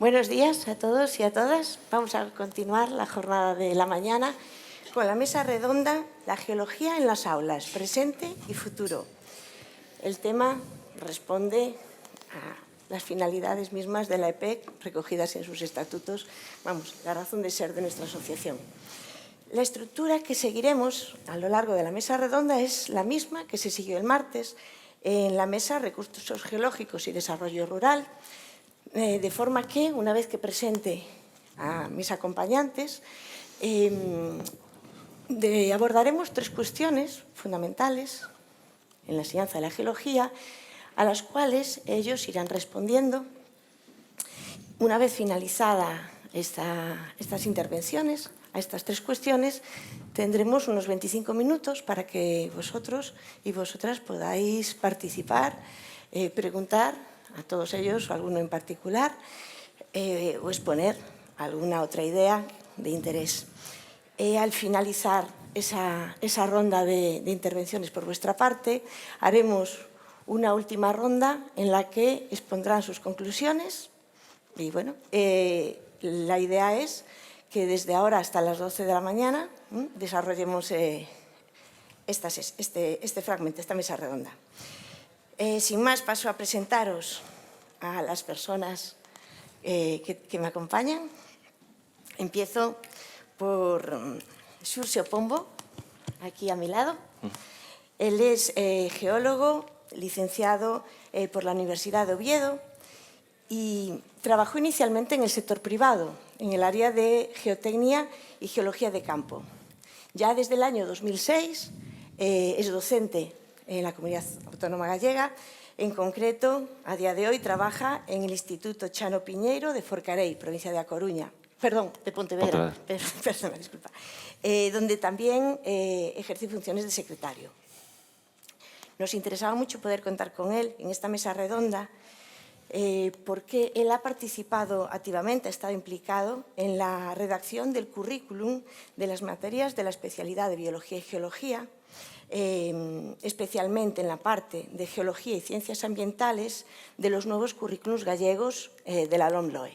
Buenos días a todos y a todas. Vamos a continuar la jornada de la mañana con la mesa redonda La geología en las aulas, presente y futuro. El tema responde a las finalidades mismas de la EPEC recogidas en sus estatutos, la razón de ser de nuestra asociación. La estructura que seguiremos a lo largo de la mesa redonda es la misma que se siguió el martes en la mesa Recursos Geológicos y Desarrollo Rural, de forma que, una vez que presente a mis acompañantes, abordaremos tres cuestiones fundamentales en la enseñanza de la geología, a las cuales ellos irán respondiendo. Una vez finalizada estas intervenciones, a estas tres cuestiones, tendremos unos 25 minutos para que vosotros y vosotras podáis participar, preguntar a todos ellos o a alguno en particular, o exponer alguna otra idea de interés. Al finalizar esa ronda de intervenciones por vuestra parte, haremos una última ronda en la que expondrán sus conclusiones. Y bueno, la idea es que desde ahora hasta las 12 de la mañana desarrollemos este fragmento, esta mesa redonda. Sin más, paso a presentaros a las personas que me acompañan. Empiezo por Xurxo Pombo, aquí a mi lado. Él es geólogo, licenciado por la Universidad de Oviedo y trabajó inicialmente en el sector privado, en el área de geotecnia y geología de campo. Ya desde el año 2006 es docente en la Comunidad Autónoma Gallega. En concreto, a día de hoy trabaja en el Instituto Chano Piñeiro de Forcarei, provincia de A Coruña. Perdón, de Pontevedra. Perdona, disculpa. Donde también ejerce funciones de secretario. Nos interesaba mucho poder contar con él en esta mesa redonda porque él ha participado activamente, ha estado implicado en la redacción del currículum de las materias de la especialidad de Biología y Geología, especialmente en la parte de Geología y Ciencias Ambientales de los nuevos currículums gallegos de la LOMLOE.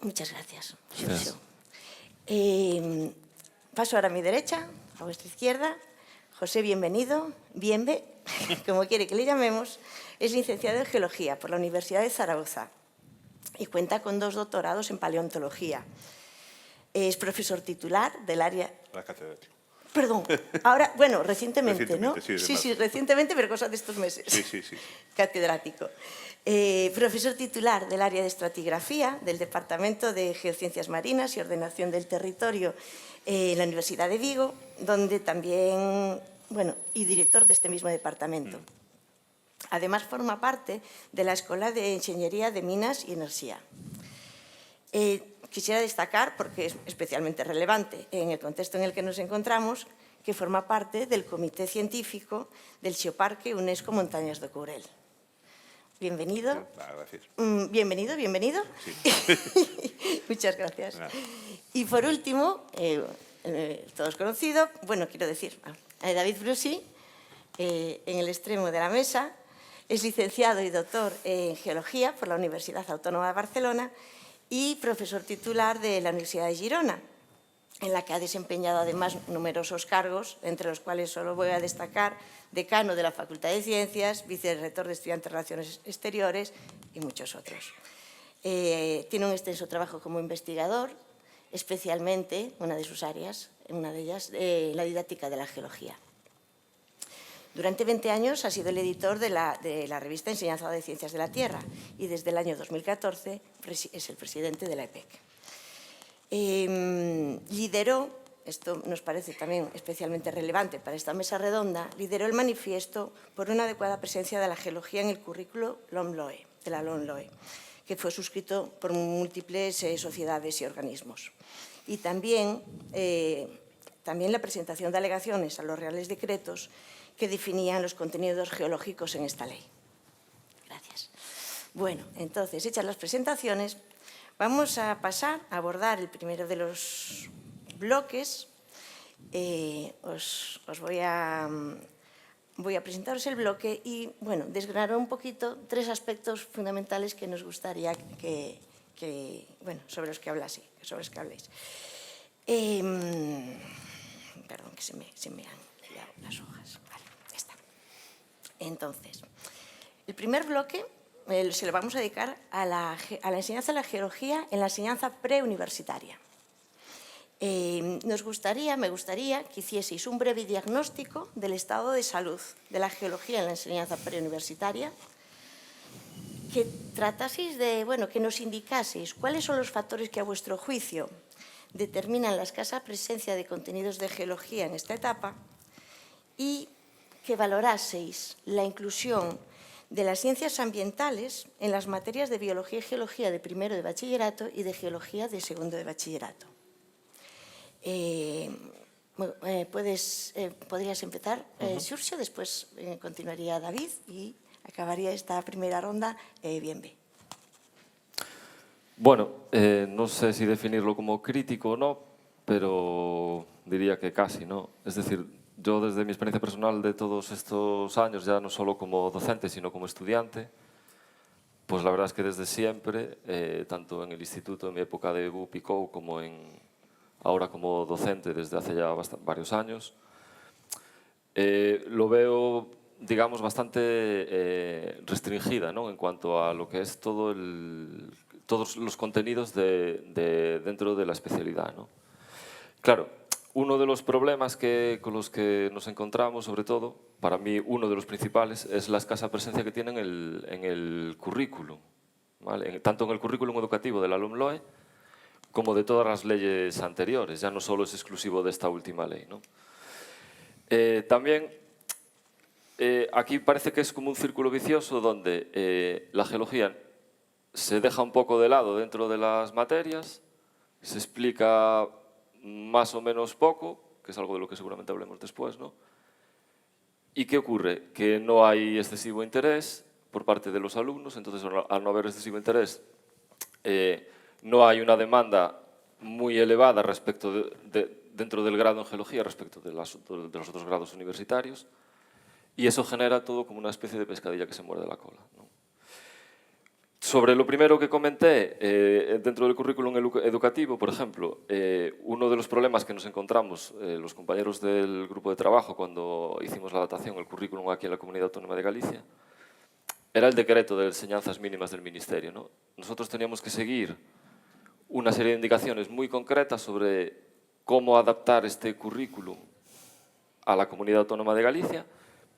Muchas gracias, Xurxo. Paso ahora a mi derecha, a vuestra izquierda. José, bienvenido, Bienve, como quiere que le llamemos, es licenciado en Geología por la Universidad de Zaragoza y cuenta con 2 doctorados en Paleontología. Es profesor titular del área... La catedrática. Perdón, ahora, bueno, recientemente, ¿no? Sí, recientemente, pero cosa de estos meses. Sí. Catedrático. Profesor titular del área de estratigrafía del Departamento de Geociencias Marinas y Ordenación del Territorio en la Universidad de Vigo, donde también, y director de este mismo departamento. Además, forma parte de la Escuela de Ingeniería de Minas y Energía. Quisiera destacar, porque es especialmente relevante en el contexto en el que nos encontramos, que forma parte del Comité Científico del Xeoparque UNESCO Montañas do Courel. Bienvenido. Gracias. Bienvenido. Sí. Muchas gracias. Nada. Y por último, todos conocido, quiero decir, David Brusi, en el extremo de la mesa, es licenciado y doctor en Geología por la Universidad Autónoma de Barcelona y profesor titular de la Universidad de Girona, en la que ha desempeñado además numerosos cargos, entre los cuales solo voy a destacar decano de la Facultad de Ciencias, vicerrector de Estudiantes de Relaciones Exteriores y muchos otros. Tiene un extenso trabajo como investigador, especialmente una de sus áreas, una de ellas, la didáctica de la geología. Durante 20 años ha sido el editor de la revista Enseñanza de Ciencias de la Tierra y desde el año 2014 es el presidente de la EPEC. Lideró, esto nos parece también especialmente relevante para esta mesa redonda, lideró el manifiesto por una adecuada presencia de la geología en el currículo LOMLOE, de la LOMLOE, que fue suscrito por múltiples sociedades y organismos. Y también la presentación de alegaciones a los reales decretos que definían los contenidos geológicos en esta ley. Gracias. Bueno, entonces, hechas las presentaciones, vamos a pasar a abordar el primero de los bloques. Os voy a voy a presentaros el bloque y, bueno, desgranar un poquito 3 aspectos fundamentales que nos gustaría bueno, sobre los que habléis. Perdón, que se me han liado las hojas. Vale, ya está. Entonces, el primer bloque se lo vamos a dedicar a la enseñanza de la geología en la enseñanza preuniversitaria. Me gustaría que hicieseis un breve diagnóstico del estado de salud de la geología en la enseñanza preuniversitaria, que trataseis de, bueno, que nos indicaseis cuáles son los factores que a vuestro juicio determinan la escasa presencia de contenidos de geología en esta etapa y que valoraseis la inclusión de las ciencias ambientales en las materias de biología y geología de primero de bachillerato y de geología de segundo de bachillerato. Podrías empezar, Xurxo, después continuaría David y acabaría esta primera ronda Bienve. Bueno, no sé si definirlo como crítico o no, pero diría que casi, ¿no? Es decir, yo desde mi experiencia personal de todos estos años, ya no solo como docente, sino como estudiante, pues la verdad es que desde siempre, tanto en el instituto, en mi época de BUP y COU, como ahora como docente desde hace ya varios años, lo veo, digamos, bastante restringida, ¿no? En cuanto a lo que es todos los contenidos dentro de la especialidad, ¿no? Claro, uno de los problemas con los que nos encontramos, sobre todo, para mí uno de los principales, es la escasa presencia que tiene en el currículum, ¿vale? Tanto en el currículum educativo de la LOMLOE como de todas las leyes anteriores, ya no solo es exclusivo de esta última ley, ¿no? También aquí parece que es como un círculo vicioso donde la geología se deja un poco de lado dentro de las materias, se explica más o menos poco, que es algo de lo que seguramente hablemos después, ¿no? ¿Y qué ocurre? Que no hay excesivo interés por parte de los alumnos, entonces al no haber excesivo interés no hay una demanda muy elevada dentro del grado en geología respecto de los otros grados universitarios, y eso genera todo como una especie de pescadilla que se muerde la cola, ¿no? Sobre lo primero que comenté, dentro del currículum educativo, por ejemplo, uno de los problemas que nos encontramos los compañeros del grupo de trabajo cuando hicimos la adaptación al currículum aquí en la Comunidad Autónoma de Galicia era el decreto de enseñanzas mínimas del Ministerio, ¿no? Nosotros teníamos que seguir una serie de indicaciones muy concretas sobre cómo adaptar este currículum a la Comunidad Autónoma de Galicia,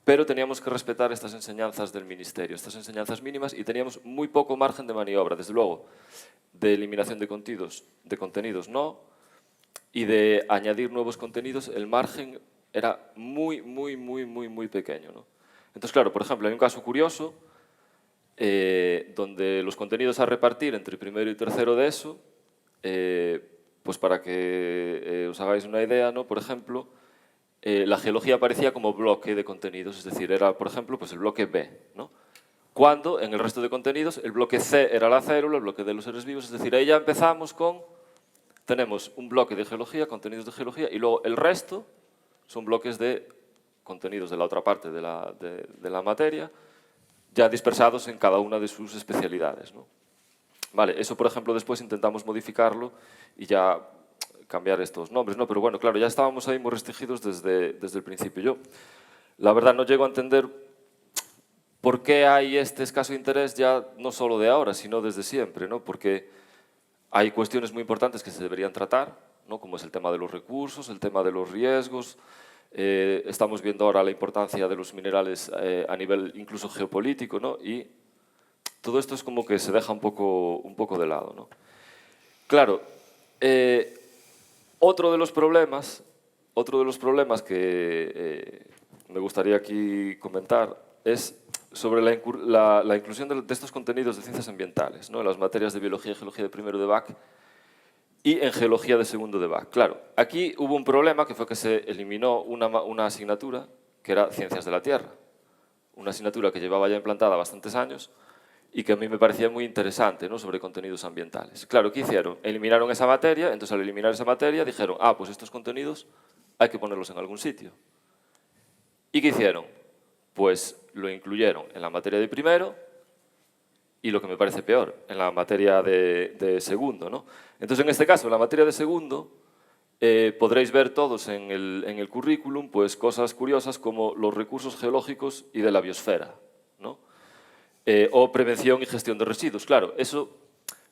pero teníamos que respetar estas enseñanzas del Ministerio, estas enseñanzas mínimas, y teníamos muy poco margen de maniobra, desde luego, de eliminación de contenidos no, y de añadir nuevos contenidos, el margen era muy pequeño, ¿no? Entonces, claro, por ejemplo, hay un caso curioso donde los contenidos a repartir entre primero y tercero de ESO, pues para que os hagáis una idea, ¿no? Por ejemplo, la geología aparecía como bloque de contenidos, es decir, era, por ejemplo, pues el bloque B, ¿no? Cuando en el resto de contenidos el bloque C era la célula, el bloque D los seres vivos, es decir, ahí ya empezamos tenemos un bloque de geología, contenidos de geología, y luego el resto son bloques de contenidos de la otra parte de la materia, ya dispersados en cada una de sus especialidades, ¿no? Vale, eso, por ejemplo, después intentamos modificarlo y ya cambiar estos nombres, ¿no? Pero bueno, claro, ya estábamos ahí muy restringidos desde el principio. Yo, la verdad, no llego a entender por qué hay este escaso interés ya no solo de ahora, sino desde siempre, ¿no? Porque hay cuestiones muy importantes que se deberían tratar, ¿no? Como es el tema de los recursos, el tema de los riesgos. Estamos viendo ahora la importancia de los minerales a nivel incluso geopolítico, ¿no? Y todo esto es como que se deja un poco de lado, ¿no? Claro, otro de los problemas que me gustaría aquí comentar es sobre la inclusión de estos contenidos de ciencias ambientales, ¿no? En las materias de biología y geología de primero de BAC y en geología de segundo de BAC. Claro, aquí hubo un problema que fue que se eliminó una asignatura que era Ciencias de la Tierra, una asignatura que llevaba ya implantada bastantes años y que a mí me parecía muy interesante, ¿no? Sobre contenidos ambientales. Claro, ¿qué hicieron? Eliminaron esa materia, entonces al eliminar esa materia dijeron, pues estos contenidos hay que ponerlos en algún sitio. ¿Y qué hicieron? pues lo incluyeron en la materia de primero y lo que me parece peor, en la materia de segundo, ¿no? Entonces, en este caso, en la materia de segundo, podréis ver todos en el currículum pues, cosas curiosas como los recursos geológicos y de la biosfera, ¿no? O prevención y gestión de residuos. Claro, eso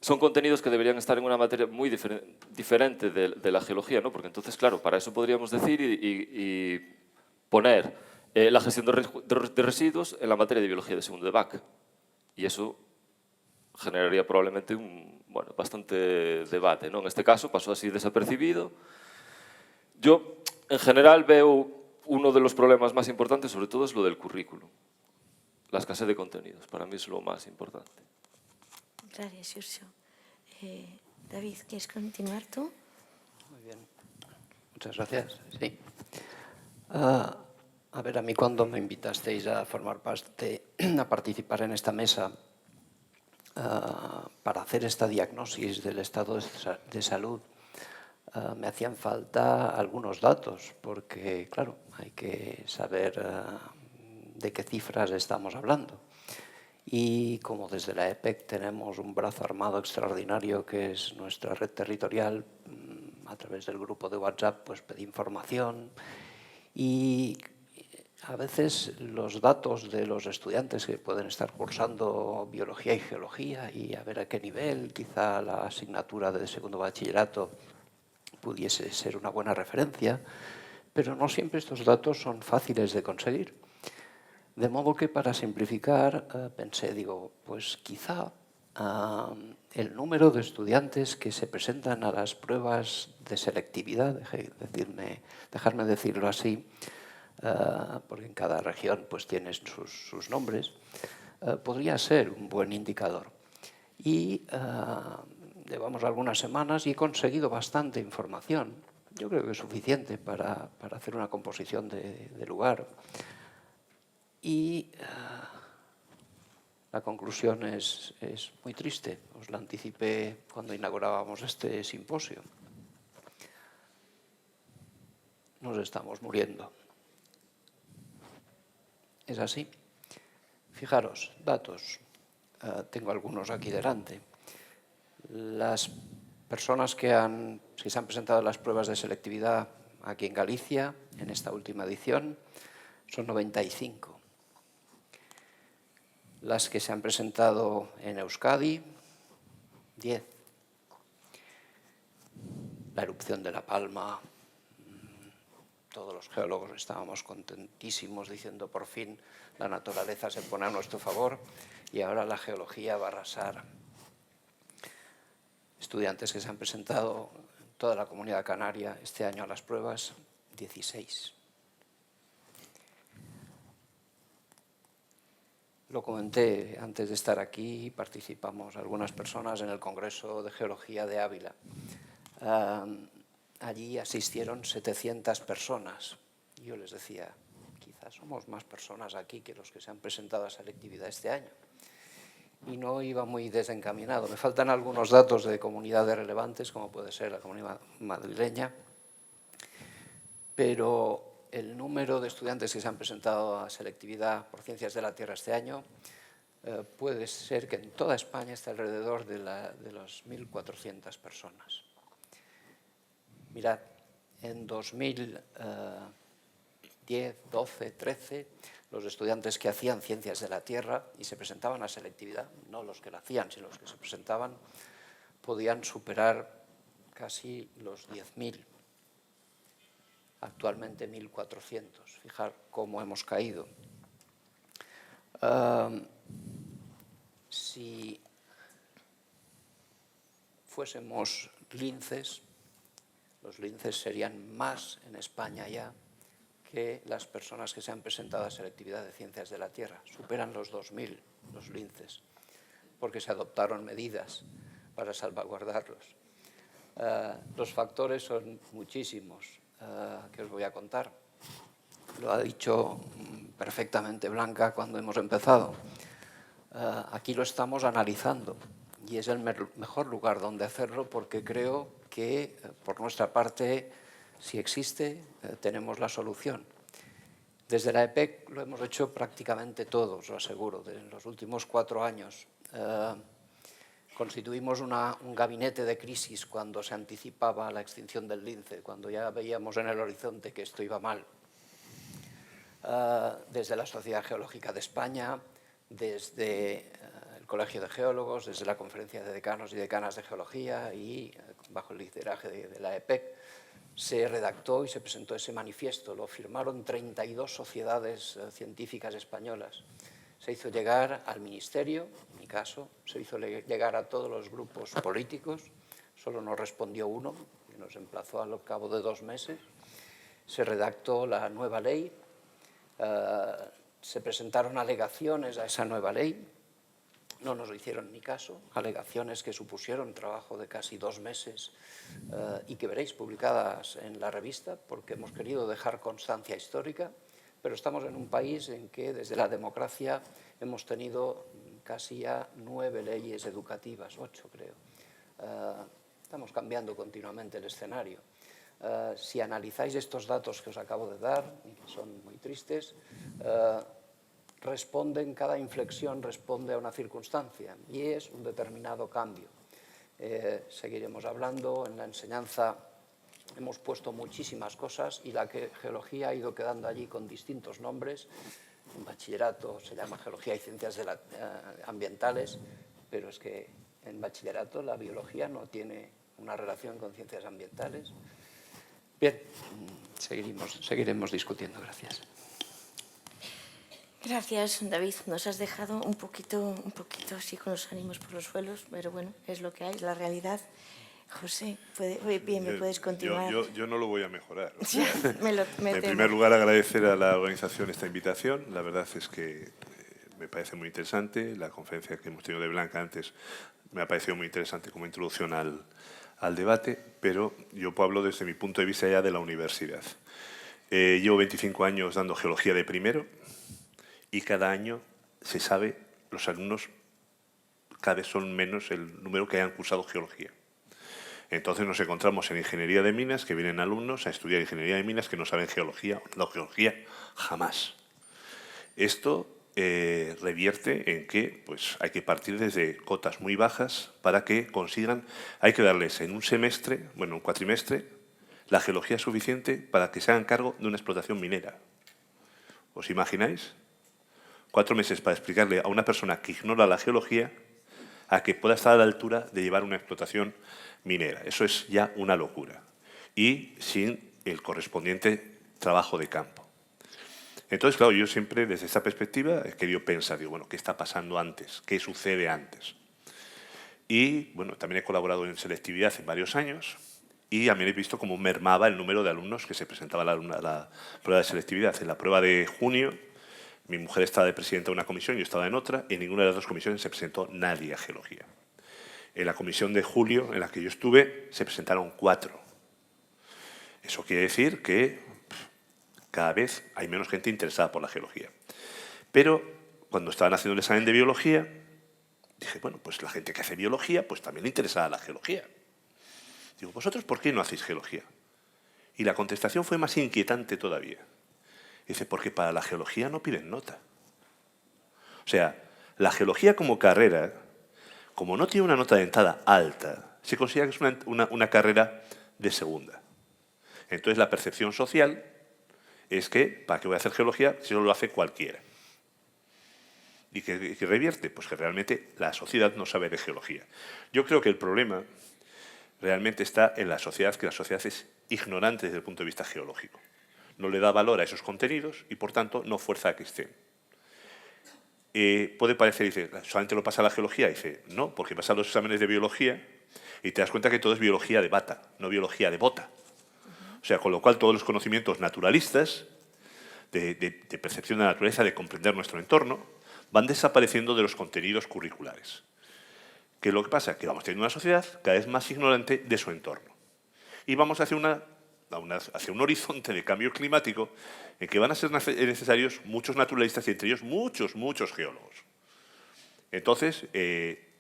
son contenidos que deberían estar en una materia muy diferente de la geología, ¿no? Porque entonces, claro, para eso podríamos decir y poner la gestión de residuos en la materia de biología de segundo de BAC. Y eso generaría probablemente bastante debate, ¿no? En este caso pasó así desapercibido. Yo, en general, veo uno de los problemas más importantes, sobre todo, es lo del currículum. La escasez de contenidos, para mí es lo más importante. Gracias, Xurxo. David, ¿quieres continuar tú? Muy bien. Muchas gracias. Sí. A ver, a mí cuando me invitasteis a formar parte, a participar en esta mesa para hacer esta diagnosis del estado de salud, me hacían falta algunos datos, porque, claro, hay que saber de qué cifras estamos hablando. Y como desde la EPEC tenemos un brazo armado extraordinario que es nuestra red territorial, a través del grupo de WhatsApp pues pedí información y a veces los datos de los estudiantes que pueden estar cursando biología y geología y a ver a qué nivel, quizá la asignatura de segundo bachillerato pudiese ser una buena referencia, pero no siempre estos datos son fáciles de conseguir. De modo que para simplificar pensé, digo, pues quizá el número de estudiantes que se presentan a las pruebas de selectividad, dejarme decirlo así, porque en cada región pues tienen sus nombres, podría ser un buen indicador. Y llevamos algunas semanas y he conseguido bastante información. Yo creo que es suficiente para hacer una composición de lugar. Y la conclusión es muy triste. Os la anticipé cuando inaugurábamos este simposio. Nos estamos muriendo. Es así. Fijaros, datos. Tengo algunos aquí delante. Las personas que se han presentado a las pruebas de selectividad aquí en Galicia, en esta última edición, son 95. Las que se han presentado en Euskadi, 10. La erupción de La Palma, todos los geólogos estábamos contentísimos diciendo por fin la naturaleza se pone a nuestro favor y ahora la geología va a arrasar. Estudiantes que se han presentado en toda la Comunidad Canaria este año a las pruebas, 16. Lo comenté antes de estar aquí, participamos algunas personas en el Congreso de Geología de Ávila. Allí asistieron 700 personas. Yo les decía, quizás somos más personas aquí que los que se han presentado a selectividad este año. Y no iba muy desencaminado. Me faltan algunos datos de comunidades relevantes, como puede ser la comunidad madrileña, pero el número de estudiantes que se han presentado a selectividad por Ciencias de la Tierra este año puede ser que en toda España esté alrededor de las 1.400 personas. Mirad, en 2010, 12, 13, los estudiantes que hacían Ciencias de la Tierra y se presentaban a selectividad, no los que la hacían, sino los que se presentaban, podían superar casi los 10.000. Actualmente 1.400. Fijar cómo hemos caído. Si fuésemos linces, los linces serían más en España ya que las personas que se han presentado a selectividad de Ciencias de la Tierra. Superan los 2.000 los linces, porque se adoptaron medidas para salvaguardarlos. Los factores son muchísimos. Que os voy a contar. Lo ha dicho perfectamente Blanca cuando hemos empezado. Aquí lo estamos analizando y es el mejor lugar donde hacerlo porque creo que por nuestra parte, si existe, tenemos la solución. Desde la EPEC lo hemos hecho prácticamente todo, os lo aseguro. En los últimos 4 años constituimos un gabinete de crisis cuando se anticipaba la extinción del lince, cuando ya veíamos en el horizonte que esto iba mal. Desde la Sociedad Geológica de España, desde el Colegio de Geólogos, desde la Conferencia de Decanos y Decanas de Geología y bajo el lideraje de la EPEC, se redactó y se presentó ese manifiesto. Lo firmaron 32 sociedades científicas españolas. Se hizo llegar al Ministerio, en mi caso, se hizo llegar a todos los grupos políticos, solo nos respondió uno, y nos emplazó al cabo de 2 meses. Se redactó la nueva ley, se presentaron alegaciones a esa nueva ley, no nos hicieron ni caso, alegaciones que supusieron trabajo de casi 2 meses y que veréis publicadas en la revista, porque hemos querido dejar constancia histórica, pero estamos en un país en que desde la democracia hemos tenido casi ya 9 leyes educativas, 8 creo. Estamos cambiando continuamente el escenario. Si analizáis estos datos que os acabo de dar, y que son muy tristes, cada inflexión responde a una circunstancia y es un determinado cambio. Seguiremos hablando, en la enseñanza hemos puesto muchísimas cosas y la geología ha ido quedando allí con distintos nombres. En bachillerato se llama Geología y Ciencias Ambientales, pero es que en bachillerato la biología no tiene una relación con ciencias ambientales. Bien, seguiremos discutiendo. Gracias. Gracias, David. Nos has dejado un poquito así con los ánimos por los suelos, pero bueno, es lo que hay, la realidad. José, me puedes continuar. Yo no lo voy a mejorar. O Sí, sea, en primer lugar, agradecer a la organización esta invitación. La verdad es que me parece muy interesante. La conferencia que hemos tenido de Blanca antes me ha parecido muy interesante como introducción al debate, pero yo hablo desde mi punto de vista ya de la universidad. Llevo 25 años dando geología de primero y cada año se sabe, los alumnos cada vez son menos el número que hayan cursado geología. Entonces nos encontramos en ingeniería de minas, que vienen alumnos a estudiar ingeniería de minas que no saben geología, no geología, jamás. Esto revierte en que pues, hay que partir desde cotas muy bajas para que consigan, hay que darles en un semestre, bueno, un cuatrimestre, la geología suficiente para que se hagan cargo de una explotación minera. ¿Os imagináis? 4 meses para explicarle a una persona que ignora la geología a que pueda estar a la altura de llevar una explotación minera. Eso es ya una locura. Y sin el correspondiente trabajo de campo. Entonces, claro, yo siempre desde esta perspectiva he querido pensar, digo, bueno, ¿qué está pasando antes? ¿Qué sucede antes? Y, bueno, también he colaborado en selectividad en varios años y también he visto cómo mermaba el número de alumnos que se presentaban a la prueba de selectividad. En la prueba de junio, mi mujer estaba de presidenta de una comisión, yo estaba en otra, y en ninguna de las 2 comisiones se presentó nadie a geología. En la comisión de julio, en la que yo estuve, se presentaron 4. Eso quiere decir que cada vez hay menos gente interesada por la geología. Pero cuando estaban haciendo el examen de biología, dije, bueno, pues la gente que hace biología, pues también le interesa la geología. Digo, ¿vosotros por qué no hacéis geología? Y la contestación fue más inquietante todavía. Dice, porque para la geología no piden nota. O sea, la geología como carrera, como no tiene una nota de entrada alta, se considera que es una carrera de segunda. Entonces la percepción social es que, ¿para qué voy a hacer geología si no lo hace cualquiera? ¿Y qué revierte? Pues que realmente la sociedad no sabe de geología. Yo creo que el problema realmente está en la sociedad, que la sociedad es ignorante desde el punto de vista geológico. No le da valor a esos contenidos y, por tanto, no fuerza a que estén. Puede parecer, dice, ¿solamente lo pasa la geología? Dice, no, porque pasa los exámenes de biología y te das cuenta que todo es biología de bata, no biología de bota. O sea, con lo cual todos los conocimientos naturalistas, de percepción de la naturaleza, de comprender nuestro entorno, van desapareciendo de los contenidos curriculares. ¿Qué es lo que pasa? Que vamos teniendo una sociedad cada vez más ignorante de su entorno. Y vamos hacia un horizonte de cambio climático en que van a ser necesarios muchos naturalistas y entre ellos muchos geólogos. Entonces,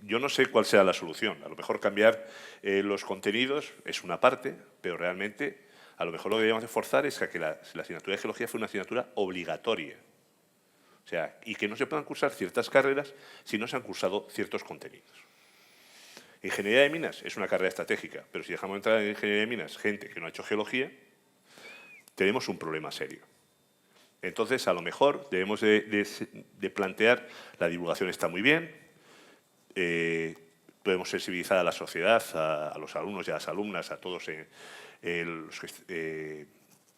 yo no sé cuál será la solución. A lo mejor cambiar los contenidos es una parte, pero realmente A lo mejor lo que deberíamos esforzar es que la asignatura de geología fuera una asignatura obligatoria. O sea, y que no se puedan cursar ciertas carreras si no se han cursado ciertos contenidos. Ingeniería de minas es una carrera estratégica, pero si dejamos entrar en ingeniería de minas gente que no ha hecho geología, tenemos un problema serio. Entonces, a lo mejor debemos de plantear, la divulgación está muy bien, podemos sensibilizar a la sociedad, a los alumnos y a las alumnas, a todos los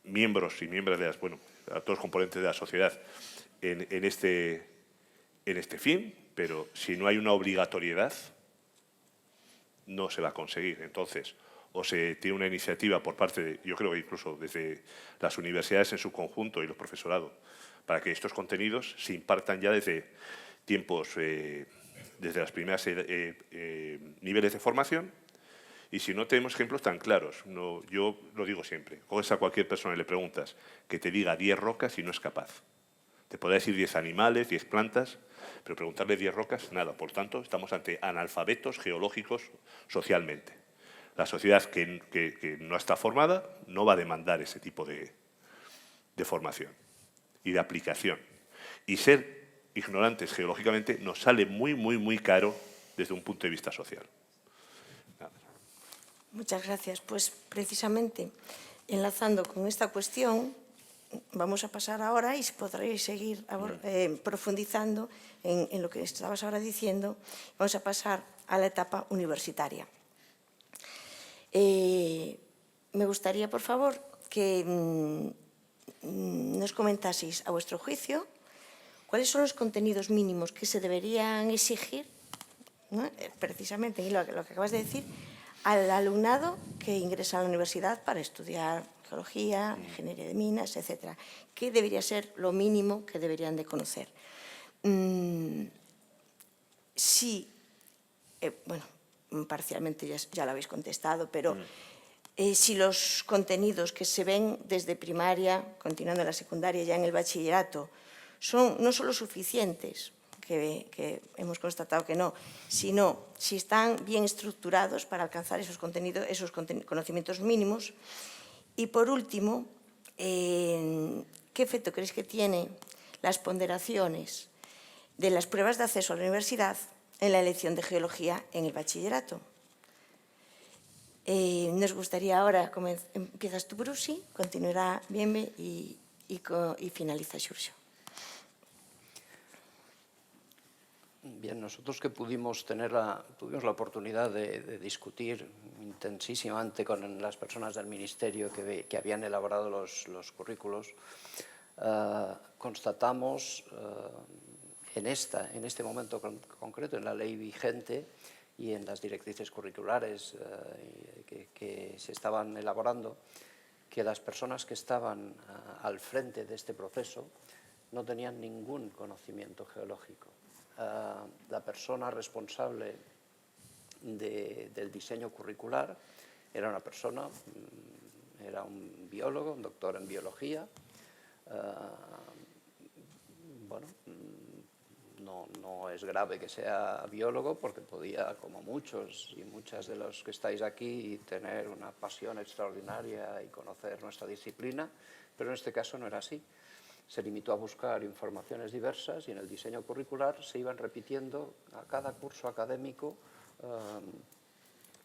miembros y miembros de las, bueno, a todos los componentes de la sociedad en este fin, pero si no hay una obligatoriedad, no se va a conseguir. Entonces, o se tiene una iniciativa por parte de, yo creo que incluso desde las universidades en su conjunto y los profesorados, para que estos contenidos se impartan ya desde tiempos, desde las primeras niveles de formación. Y si no tenemos ejemplos tan claros, no, yo lo digo siempre, coges a cualquier persona y le preguntas que te diga 10 rocas y no es capaz. Te podrá decir 10 animales, 10 plantas, pero preguntarle 10 rocas, nada. Por tanto, estamos ante analfabetos geológicos socialmente. La sociedad que no está formada no va a demandar ese tipo de formación y de aplicación. Y ser ignorantes geológicamente nos sale muy, muy, muy caro desde un punto de vista social. Nada. Muchas gracias. Pues precisamente enlazando con esta cuestión, vamos a pasar ahora y podréis seguir profundizando en lo que estabas ahora diciendo. Vamos a pasar a la etapa universitaria. Me gustaría, por favor, que nos comentaseis a vuestro juicio cuáles son los contenidos mínimos que se deberían exigir, ¿no? Precisamente, y lo que acabas de decir, al alumnado que ingresa a la universidad para estudiar geología, ingeniería de minas, etc. ¿Qué debería ser lo mínimo que deberían de conocer? Bueno, parcialmente ya lo habéis contestado, pero si los contenidos que se ven desde primaria, continuando en la secundaria, ya en el bachillerato, son no solo suficientes, que hemos constatado que no, sino si están bien estructurados para alcanzar esos conocimientos mínimos. Y por último, ¿qué efecto creéis que tienen las ponderaciones de las pruebas de acceso a la universidad en la elección de geología en el bachillerato? Nos gustaría ahora, empiezas tú, Brusi, continuará Bienve y finaliza Xurxo. Bien, nosotros que tuvimos la oportunidad de discutir intensísimamente con las personas del Ministerio que habían elaborado los currículos, constatamos en este momento concreto, en la ley vigente y en las directrices curriculares que se estaban elaborando, que las personas que estaban al frente de este proceso no tenían ningún conocimiento geológico. La persona responsable del diseño curricular era era un biólogo, un doctor en biología. Bueno, no es grave que sea biólogo porque podía, como muchos y muchas de los que estáis aquí, tener una pasión extraordinaria y conocer nuestra disciplina, pero en este caso no era así. Se limitó a buscar informaciones diversas y en el diseño curricular se iban repitiendo a cada curso académico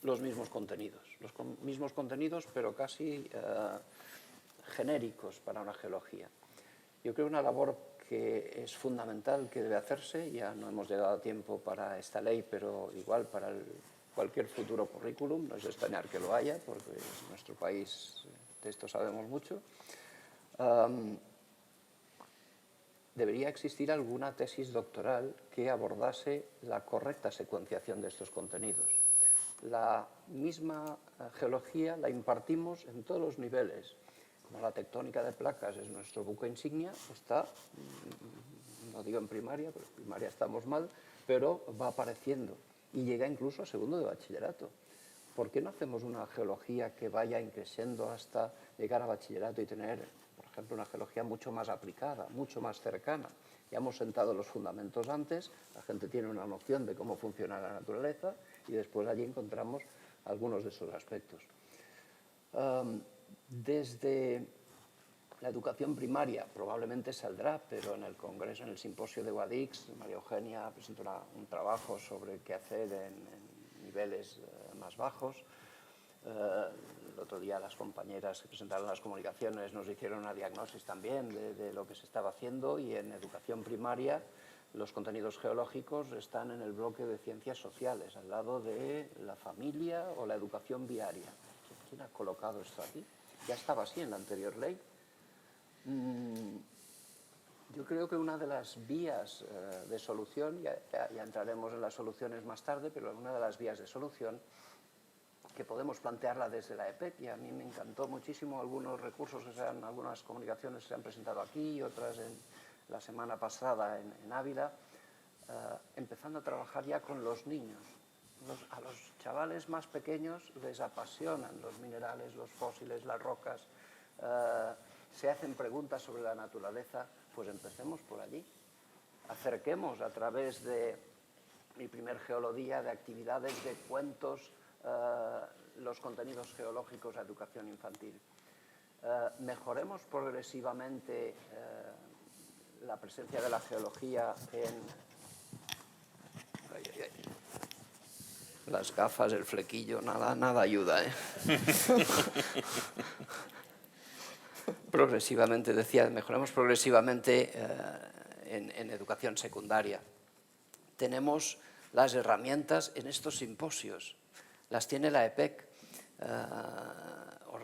los mismos contenidos, pero casi genéricos para una geología. Yo creo que una labor que es fundamental, que debe hacerse, ya no hemos llegado a tiempo para esta ley, pero igual para cualquier futuro currículum, no es de extrañar que lo haya, porque en nuestro país de esto sabemos mucho. Debería existir alguna tesis doctoral que abordase la correcta secuenciación de estos contenidos. La misma geología la impartimos en todos los niveles. Como la tectónica de placas es nuestro buque insignia, está, no digo en primaria, porque en primaria estamos mal, pero va apareciendo y llega incluso a segundo de bachillerato. ¿Por qué no hacemos una geología que vaya creciendo hasta llegar a bachillerato y tener, por ejemplo, una geología mucho más aplicada, mucho más cercana? Ya hemos sentado los fundamentos antes, la gente tiene una noción de cómo funciona la naturaleza y después allí encontramos algunos de esos aspectos. Desde la educación primaria probablemente saldrá, pero en el congreso, en el simposio de UADIX, María Eugenia presentó un trabajo sobre qué hacer en niveles más bajos. El otro día las compañeras que presentaron las comunicaciones nos hicieron una diagnosis también de lo que se estaba haciendo, y en educación primaria los contenidos geológicos están en el bloque de ciencias sociales, al lado de la familia o la educación viaria. ¿Quién ha colocado esto aquí? Ya estaba así en la anterior ley. Yo creo que una de las vías de solución, ya entraremos en las soluciones más tarde, pero una de las vías de solución que podemos plantearla desde la EPEC, y a mí me encantó muchísimo algunos recursos, algunas comunicaciones que se han presentado aquí y otras la semana pasada en Ávila, empezando a trabajar ya con los niños. A los chavales más pequeños les apasionan los minerales, los fósiles, las rocas, se hacen preguntas sobre la naturaleza, pues empecemos por allí. Acerquemos a través de mi primer geolodía, de actividades, de cuentos, los contenidos geológicos a educación infantil. Mejoremos progresivamente la presencia de la geología en... Las gafas, el flequillo, nada ayuda, ¿eh? Progresivamente, decía, mejoremos progresivamente en educación secundaria. Tenemos las herramientas en estos simposios, las tiene la EPEC.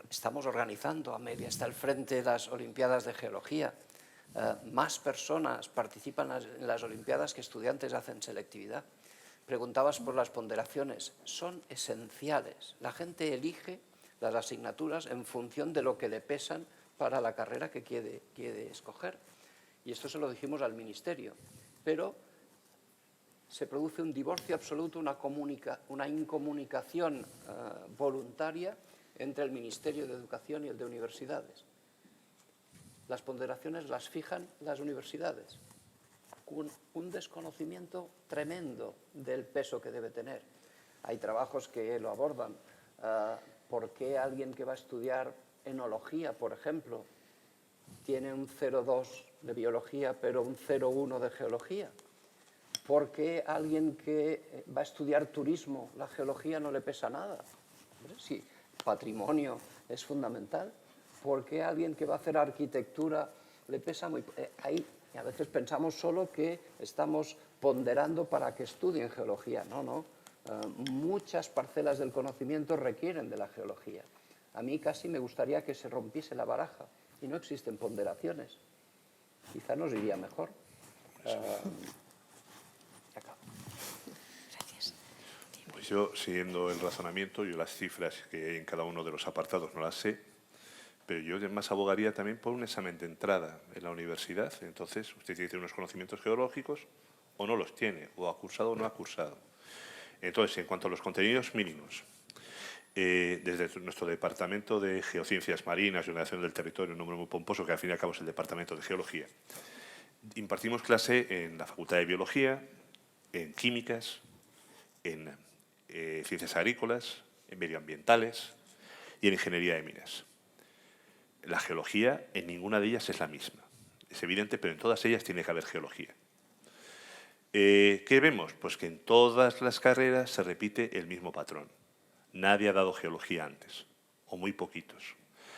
Estamos organizando, Amelia está al frente de las Olimpiadas de Geología. Más personas participan en las Olimpiadas que estudiantes hacen selectividad. Preguntabas por las ponderaciones, son esenciales. La gente elige las asignaturas en función de lo que le pesan para la carrera que quiere escoger. Y esto se lo dijimos al Ministerio, pero se produce un divorcio absoluto, una incomunicación voluntaria entre el Ministerio de Educación y el de Universidades. Las ponderaciones las fijan las universidades, con un desconocimiento tremendo del peso que debe tener. Hay trabajos que lo abordan. ¿Por qué alguien que va a estudiar enología, por ejemplo, tiene un 0,2 de biología pero un 0,1 de geología? ¿Por qué alguien que va a estudiar turismo, la geología no le pesa nada? Sí, patrimonio es fundamental. ¿Por qué alguien que va a hacer arquitectura le pesa muy...? Ahí a veces pensamos solo que estamos ponderando para que estudien geología. No. Muchas parcelas del conocimiento requieren de la geología. A mí casi me gustaría que se rompiese la baraja y no existen ponderaciones. Quizá nos iría mejor. Gracias. Pues yo, siguiendo el razonamiento, yo las cifras que hay en cada uno de los apartados no las sé, pero yo además abogaría también por un examen de entrada en la universidad. Entonces, usted tiene que tener unos conocimientos geológicos o no los tiene, o ha cursado o no ha cursado. Entonces, en cuanto a los contenidos mínimos, desde nuestro Departamento de Geociencias Marinas y Ordenación del Territorio, un nombre muy pomposo que al fin y al cabo es el Departamento de Geología, impartimos clase en la Facultad de Biología, en Químicas, en Ciencias Agrícolas, en Medioambientales y en Ingeniería de Minas. La geología en ninguna de ellas es la misma. Es evidente, pero en todas ellas tiene que haber geología. ¿Qué vemos? Pues que en todas las carreras se repite el mismo patrón. Nadie ha dado geología antes, o muy poquitos.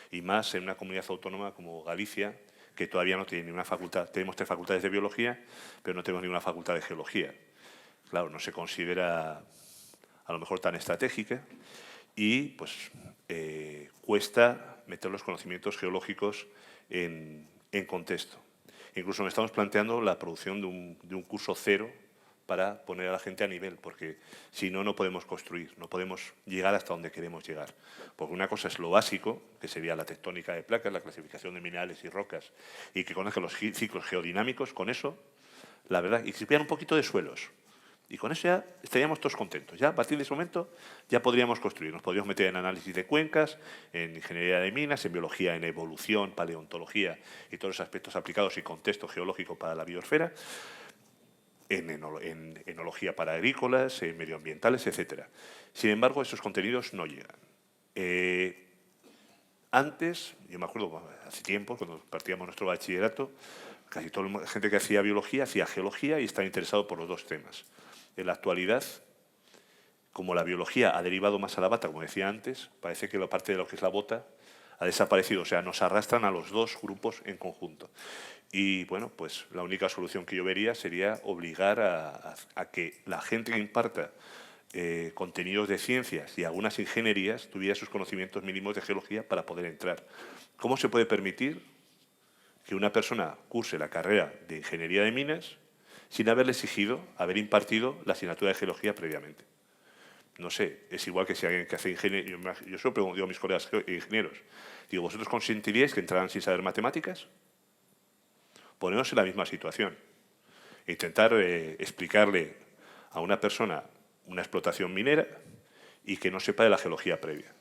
Y más en una comunidad autónoma como Galicia, que todavía no tiene ni una facultad. Tenemos 3 facultades de biología, pero no tenemos ninguna facultad de geología. Claro, no se considera a lo mejor tan estratégica y pues cuesta meter los conocimientos geológicos en contexto. Incluso nos estamos planteando la producción de un curso cero para poner a la gente a nivel, porque si no, no podemos construir, no podemos llegar hasta donde queremos llegar. Porque una cosa es lo básico, que sería la tectónica de placas, la clasificación de minerales y rocas, y que conozca los ciclos geodinámicos, con eso, la verdad, y que se un poquito de suelos. Y con eso ya estaríamos todos contentos. Ya a partir de ese momento ya podríamos construir. Nos podríamos meter en análisis de cuencas, en ingeniería de minas, en biología, en evolución, paleontología y todos los aspectos aplicados y contexto geológico para la biosfera, en enología para agrícolas, en medioambientales, etc. Sin embargo, esos contenidos no llegan. Antes, yo me acuerdo, hace tiempo, cuando partíamos nuestro bachillerato, casi toda la gente que hacía biología hacía geología y estaba interesado por los dos temas. En la actualidad, como la biología ha derivado más a la bata, como decía antes, parece que la parte de lo que es la bota ha desaparecido. O sea, nos arrastran a los dos grupos en conjunto. Y, bueno, pues la única solución que yo vería sería obligar a que la gente que imparta contenidos de ciencias y algunas ingenierías tuviera sus conocimientos mínimos de geología para poder entrar. ¿Cómo se puede permitir que una persona curse la carrera de ingeniería de minas sin haberle exigido haber impartido la asignatura de geología previamente? No sé, es igual que si alguien que hace ingeniería... Yo solo pregunto a mis colegas ingenieros, digo, ¿vosotros consentiríais que entraran sin saber matemáticas? Ponernos en la misma situación. Intentar explicarle a una persona una explotación minera y que no sepa de la geología previa.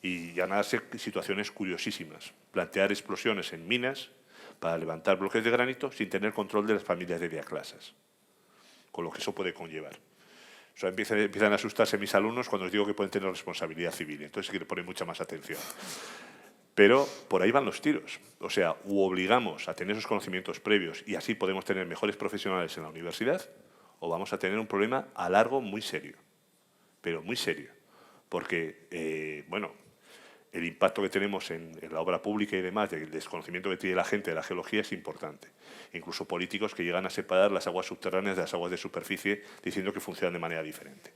Y ganarse situaciones curiosísimas. Plantear explosiones en minas para levantar bloques de granito sin tener control de las familias de diaclasas, con lo que eso puede conllevar. O sea, empiezan a asustarse mis alumnos cuando les digo que pueden tener responsabilidad civil. Entonces sí que le ponen mucha más atención. Pero por ahí van los tiros. O sea, u obligamos a tener esos conocimientos previos y así podemos tener mejores profesionales en la universidad, o vamos a tener un problema a largo muy serio, pero muy serio. Porque, bueno, el impacto que tenemos en la obra pública y demás, del desconocimiento que tiene la gente de la geología es importante. Incluso políticos que llegan a separar las aguas subterráneas de las aguas de superficie diciendo que funcionan de manera diferente.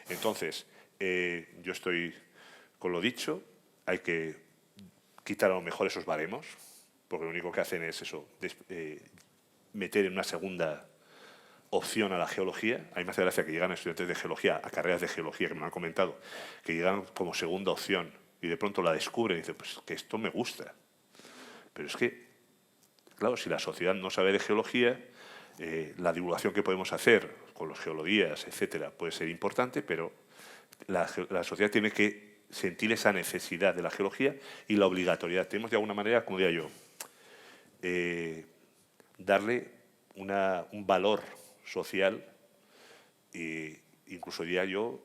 Entonces, yo estoy con lo dicho, hay que quitar a lo mejor esos baremos, porque lo único que hacen es eso, meter en una segunda opción a la geología. A mí me hace gracia que llegan estudiantes de geología a carreras de geología, que me lo han comentado, que llegan como segunda opción y de pronto la descubren y dicen, pues que esto me gusta. Pero es que, claro, si la sociedad no sabe de geología, la divulgación que podemos hacer con los geologías, etcétera, puede ser importante, pero la sociedad tiene que sentir esa necesidad de la geología y la obligatoriedad. Tenemos de alguna manera, como diría yo, darle un valor social e incluso diría yo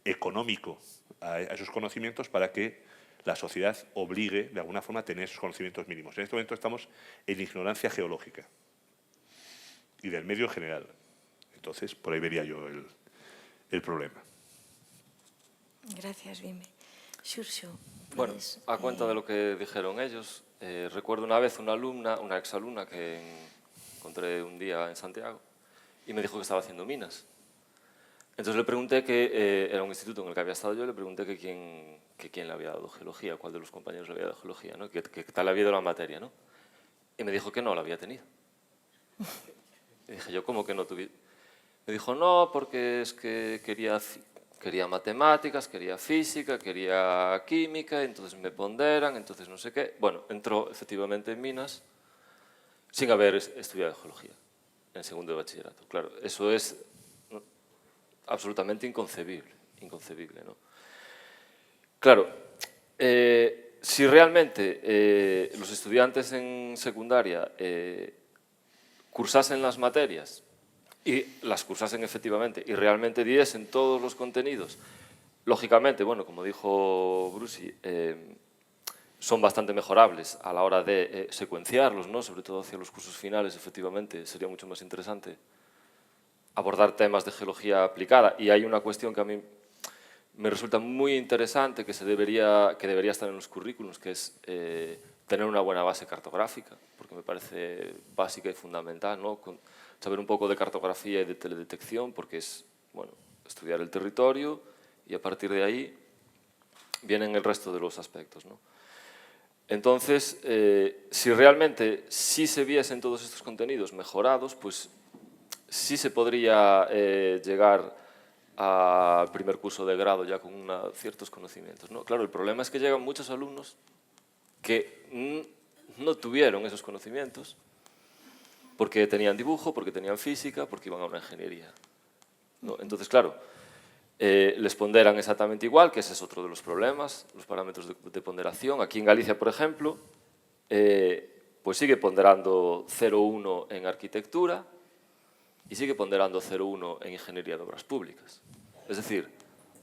económico a esos conocimientos para que la sociedad obligue de alguna forma a tener esos conocimientos mínimos. En este momento estamos en ignorancia geológica y del medio en general. Entonces, por ahí vería yo el problema. Gracias, Bimbe. Xurxo, Bueno, puedes, a cuenta de lo que dijeron ellos, recuerdo una vez una exalumna que encontré un día en Santiago y me dijo que estaba haciendo minas. Entonces le pregunté que era un instituto en el que había estado yo, le pregunté que quién le había dado geología, cuál de los compañeros le había dado geología, ¿no? que tal había ido la materia, ¿no? Y me dijo que no la había tenido. Y dije yo, ¿cómo que no tuviera? Me dijo, no, porque es que quería matemáticas, quería física, quería química, entonces me ponderan, entonces no sé qué. Bueno, entró efectivamente en minas sin haber estudiado geología en segundo de bachillerato. Claro, eso es absolutamente inconcebible, ¿no? Claro, si realmente los estudiantes en secundaria cursasen las materias y las cursasen efectivamente y realmente diesen todos los contenidos, lógicamente, bueno, como dijo Brusi, son bastante mejorables a la hora de secuenciarlos, ¿no? Sobre todo hacia los cursos finales, efectivamente, sería mucho más interesante abordar temas de geología aplicada. Y hay una cuestión que a mí me resulta muy interesante, que debería estar en los currículums, que es tener una buena base cartográfica, porque me parece básica y fundamental, ¿no? Saber un poco de cartografía y de teledetección, porque es, bueno, estudiar el territorio y a partir de ahí vienen el resto de los aspectos, ¿no? Entonces, si realmente sí se viesen todos estos contenidos mejorados, pues sí se podría llegar al primer curso de grado ya con ciertos conocimientos, ¿no? Claro, el problema es que llegan muchos alumnos que no tuvieron esos conocimientos porque tenían dibujo, porque tenían física, porque iban a una ingeniería, ¿no? Entonces, claro, les ponderan exactamente igual, que ese es otro de los problemas, los parámetros de ponderación. Aquí en Galicia, por ejemplo, pues sigue ponderando 0,1 en arquitectura y sigue ponderando 0,1 en ingeniería de obras públicas. Es decir,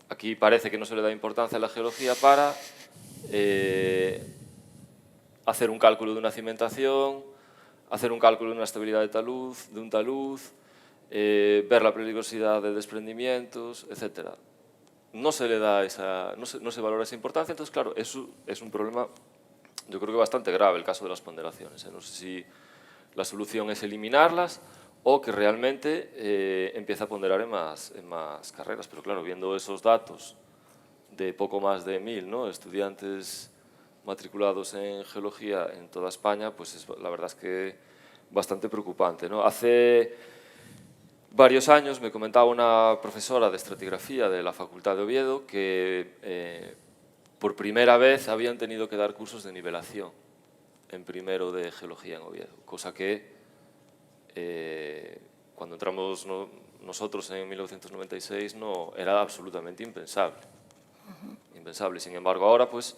aquí parece que no se le da importancia a la geología para hacer un cálculo de una cimentación, hacer un cálculo de una estabilidad de un talud, ver la peligrosidad de desprendimientos, etc. No se le da no se valora esa importancia, entonces, claro, eso es un problema, yo creo que bastante grave, el caso de las ponderaciones. No sé si la solución es eliminarlas o que realmente empiece a ponderar en más carreras. Pero claro, viendo esos datos de poco más de 1000, ¿no?, estudiantes matriculados en geología en toda España, pues la verdad es que bastante preocupante, ¿no? Hace varios años me comentaba una profesora de estratigrafía de la Facultad de Oviedo que por primera vez habían tenido que dar cursos de nivelación en primero de geología en Oviedo, cosa que cuando entramos nosotros en 1996 no era absolutamente impensable. Impensable. Sin embargo, ahora pues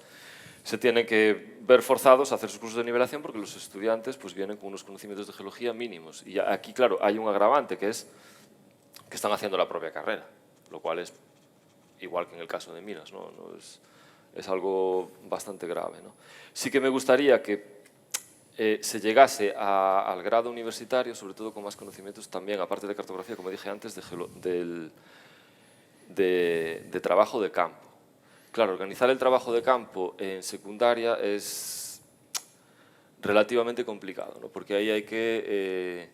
se tienen que ver forzados a hacer sus cursos de nivelación porque los estudiantes pues vienen con unos conocimientos de geología mínimos. Y aquí, claro, hay un agravante que es que están haciendo la propia carrera, lo cual es igual que en el caso de minas, ¿no? Es algo bastante grave, ¿no? Sí que me gustaría que se llegase al grado universitario, sobre todo con más conocimientos también, aparte de cartografía, como dije antes, de trabajo de campo. Claro, organizar el trabajo de campo en secundaria es relativamente complicado, ¿no? Porque ahí hay que...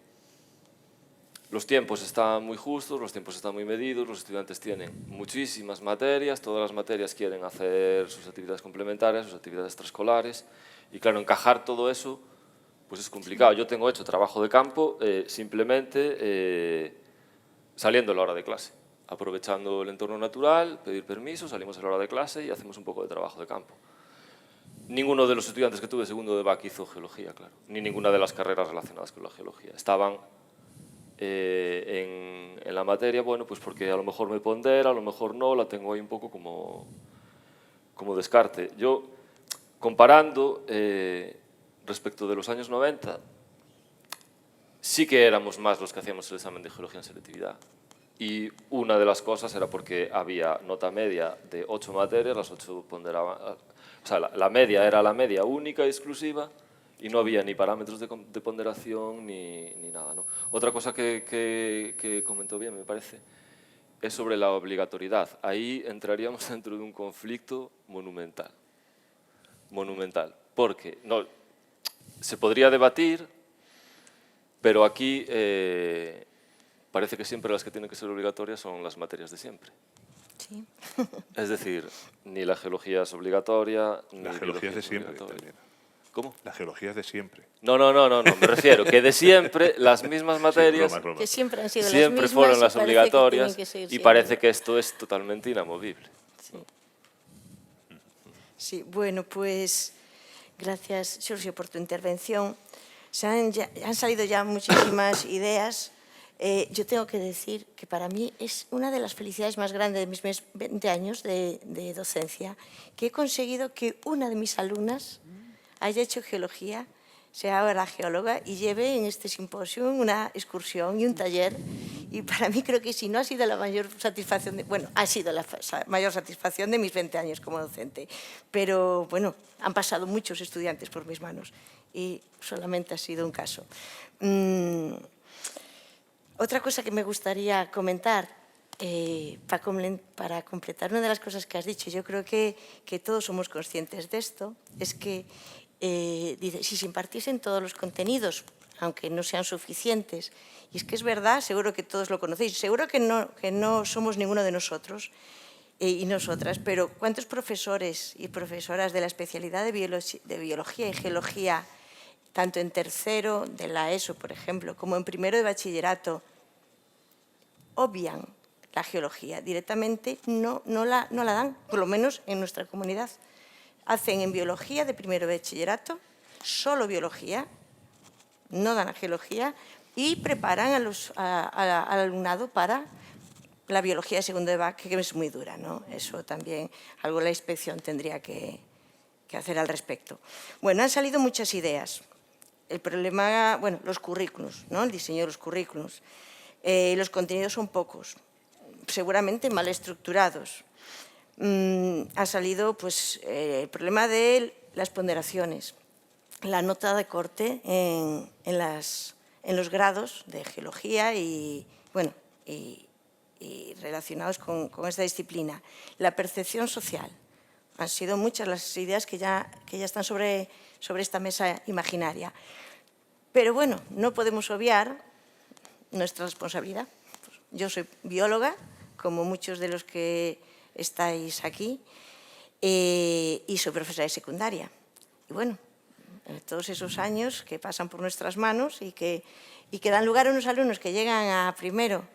los tiempos están muy justos, los tiempos están muy medidos, los estudiantes tienen muchísimas materias, todas las materias quieren hacer sus actividades complementarias, sus actividades extraescolares, y claro, encajar todo eso pues es complicado. Yo tengo hecho trabajo de campo simplemente saliendo a la hora de clase, aprovechando el entorno natural, pedir permiso, salimos a la hora de clase y hacemos un poco de trabajo de campo. Ninguno de los estudiantes que tuve segundo de BAC hizo geología, claro, ni ninguna de las carreras relacionadas con la geología. Estaban en la materia, bueno, pues porque a lo mejor me pondera, a lo mejor no, la tengo ahí un poco como descarte. Yo, comparando respecto de los años 90, sí que éramos más los que hacíamos el examen de geología en selectividad. Y una de las cosas era porque había nota media de 8 materias, las 8 ponderaban... O sea, la media era la media única y exclusiva y no había ni parámetros de ponderación ni nada, ¿no? Otra cosa que comentó bien, me parece, es sobre la obligatoriedad. Ahí entraríamos dentro de un conflicto monumental. Monumental. Porque no, se podría debatir, pero aquí parece que siempre las que tienen que ser obligatorias son las materias de siempre. Sí. Es decir, ni la geología es obligatoria, ni la geología es de siempre también. ¿Cómo? La geología es de siempre. No, me refiero que de siempre las mismas materias sí, broma. Que siempre han sido siempre las mismas fueron las y parece obligatorias que tienen que y parece que esto es totalmente inamovible. Sí. Sí, bueno, pues gracias, Sergio, por tu intervención. Han salido ya muchísimas ideas. Yo tengo que decir que para mí es una de las felicidades más grandes de mis 20 años de docencia, que he conseguido que una de mis alumnas haya hecho geología, sea ahora geóloga y lleve en este simposio una excursión y un taller. Y para mí creo que si no ha sido la mayor satisfacción, bueno, ha sido la mayor satisfacción de mis 20 años como docente. Pero bueno, han pasado muchos estudiantes por mis manos y solamente ha sido un caso. Otra cosa que me gustaría comentar, para completar una de las cosas que has dicho, yo creo que todos somos conscientes de esto, es que dice, si se impartiesen todos los contenidos, aunque no sean suficientes, y es que es verdad, seguro que todos lo conocéis, seguro que no somos ninguno de nosotros y nosotras, pero ¿cuántos profesores y profesoras de la especialidad de biología y geología, tanto en tercero de la ESO, por ejemplo, como en primero de bachillerato, obvian la geología? Directamente no la dan, por lo menos en nuestra comunidad. Hacen en biología de primero de bachillerato, solo biología, no dan a geología y preparan al alumnado para la biología de segundo de BAC, que es muy dura, ¿no? Eso también, algo la inspección tendría que hacer al respecto. Bueno, han salido muchas ideas. El problema, bueno, los currículos, ¿no? El diseño de los currículos. Los contenidos son pocos, seguramente mal estructurados. ha salido pues, el problema de las ponderaciones, la nota de corte en los grados de geología y, bueno, y relacionados con esta disciplina. La percepción social. Han sido muchas las ideas que ya están sobre esta mesa imaginaria. Pero bueno, no podemos obviar nuestra responsabilidad. Yo soy bióloga, como muchos de los que estáis aquí, y soy profesora de secundaria. Y bueno, todos esos años que pasan por nuestras manos y que dan lugar a unos alumnos que llegan a primero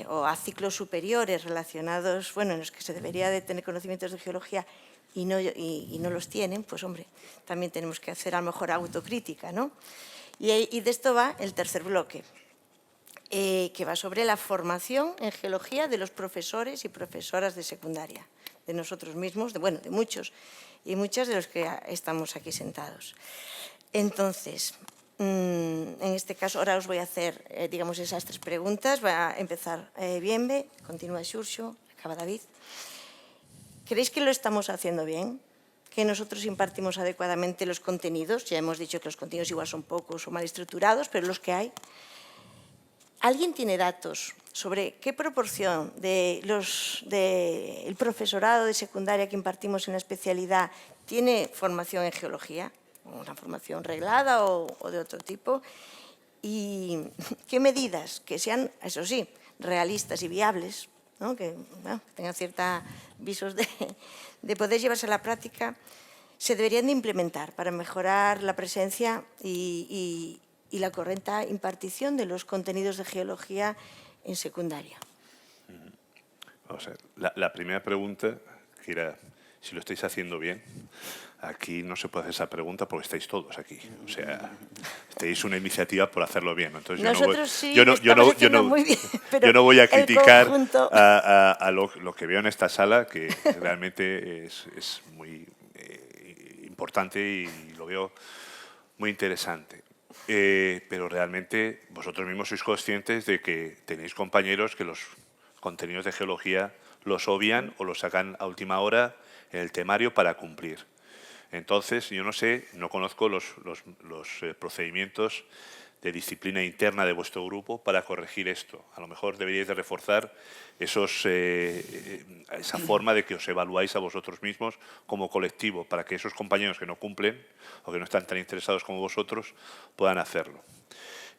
o a ciclos superiores relacionados, bueno, en los que se debería de tener conocimientos de geología y no los tienen, pues hombre, también tenemos que hacer a lo mejor autocrítica, ¿no? Y de esto va el tercer bloque, que va sobre la formación en geología de los profesores y profesoras de secundaria, de nosotros mismos, de muchos y muchas de los que estamos aquí sentados. Entonces, en este caso, ahora os voy a hacer, digamos, esas 3 preguntas. Va a empezar Bienve, continúa Xurxo, acaba David. ¿Creéis que lo estamos haciendo bien? ¿Que nosotros impartimos adecuadamente los contenidos? Ya hemos dicho que los contenidos igual son pocos o mal estructurados, pero los que hay. ¿Alguien tiene datos sobre qué proporción del profesorado de secundaria que impartimos en la especialidad tiene formación en geología? ¿Una formación reglada o de otro tipo? ¿Y qué medidas que sean, eso sí, realistas y viables, ¿no? Que tengan ciertos visos de poder llevarse a la práctica, se deberían de implementar para mejorar la presencia y la correcta impartición de los contenidos de geología en secundaria? Vamos a ver, la primera pregunta, que era si lo estáis haciendo bien, aquí no se puede hacer esa pregunta porque estáis todos aquí. O sea, tenéis una iniciativa por hacerlo bien. Entonces, nosotros sí lo estamos haciendo muy bien, pero yo no voy a criticar conjunto... a lo que veo en esta sala, que realmente es muy importante y lo veo muy interesante. Pero realmente vosotros mismos sois conscientes de que tenéis compañeros que los contenidos de geología los obvian o los sacan a última hora en el temario para cumplir. Entonces, yo no sé, no conozco los procedimientos de disciplina interna de vuestro grupo para corregir esto. A lo mejor deberíais de reforzar esa forma de que os evaluáis a vosotros mismos como colectivo, para que esos compañeros que no cumplen o que no están tan interesados como vosotros puedan hacerlo.